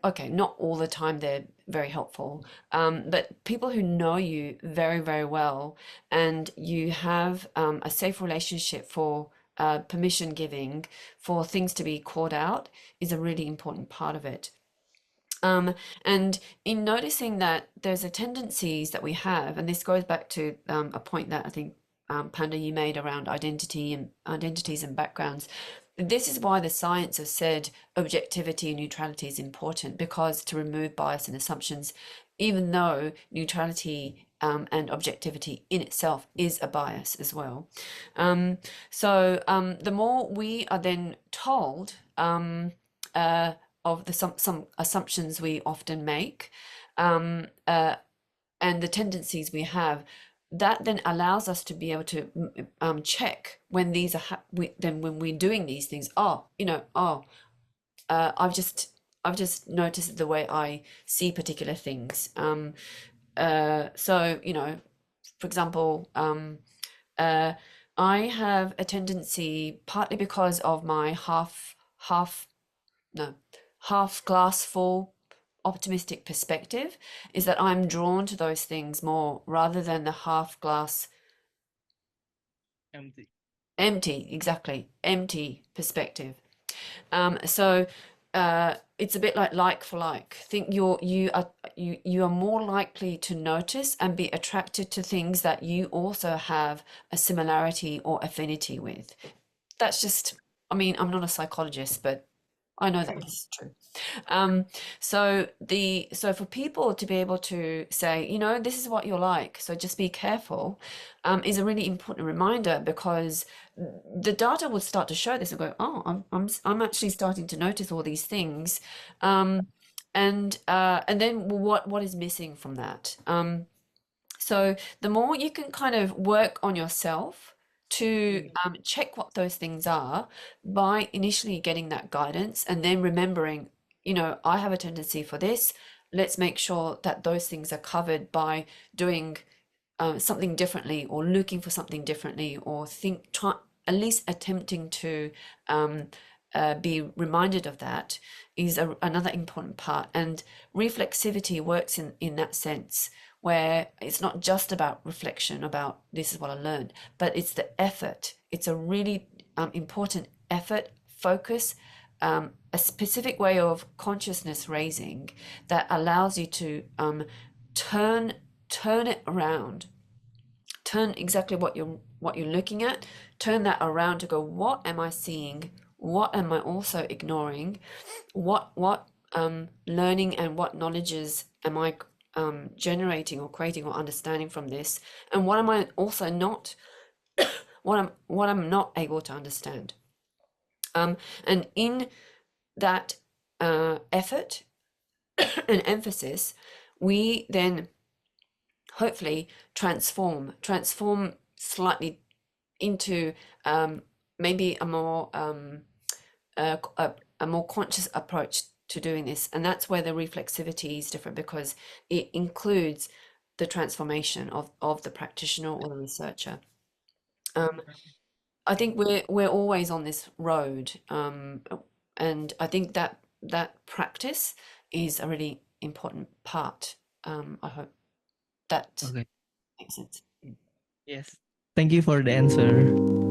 Okay, not all the time they're very helpful, but people who know you very, very well, and you have a safe relationship for permission giving for things to be called out is a really important part of it. And in noticing that there's a tendencies that we have, and this goes back to a point that I think Panda, you made around identities and backgrounds. This is why the science has said objectivity and neutrality is important, because to remove bias and assumptions, even though neutrality and objectivity in itself is a bias as well. So the more we are then told of some assumptions we often make, and the tendencies we have, that then allows us to be able to check when these are then when we're doing these things. I've just noticed the way I see particular things. So for example, I have a tendency, partly because of my half glass full optimistic perspective, is that I'm drawn to those things more rather than the half glass empty, exactly, empty perspective. So it's a bit like for like. Think you are more likely to notice and be attracted to things that you also have a similarity or affinity with. That's just, I mean, I'm not a psychologist, but I know that this is true. So for people to be able to say, this is what you're like, so just be careful, is a really important reminder, because the data would start to show this and go, oh, I'm actually starting to notice all these things, and then what is missing from that? So the more you can kind of work on yourself to check what those things are by initially getting that guidance, and then remembering, I have a tendency for this. Let's make sure that those things are covered by doing something differently, or looking for something differently, or at least attempting to be reminded of that is another important part. And reflexivity works in that sense, where it's not just about reflection about this is what I learned, but it's the effort. It's a really important effort, focus, a specific way of consciousness raising that allows you to turn it around, turn exactly what you're looking at, turn that around to go, what am I seeing? What am I also ignoring? What learning and what knowledges am I generating or creating or understanding from this, and what am I also not what I'm not able to understand, and in that effort and emphasis, we then hopefully transform slightly into maybe a more conscious approach to doing this. And that's where the reflexivity is different, because it includes the transformation of the practitioner or the researcher. I think we're always on this road, and I think that practice is a really important part. I hope that makes sense. Yes. Thank you for the answer.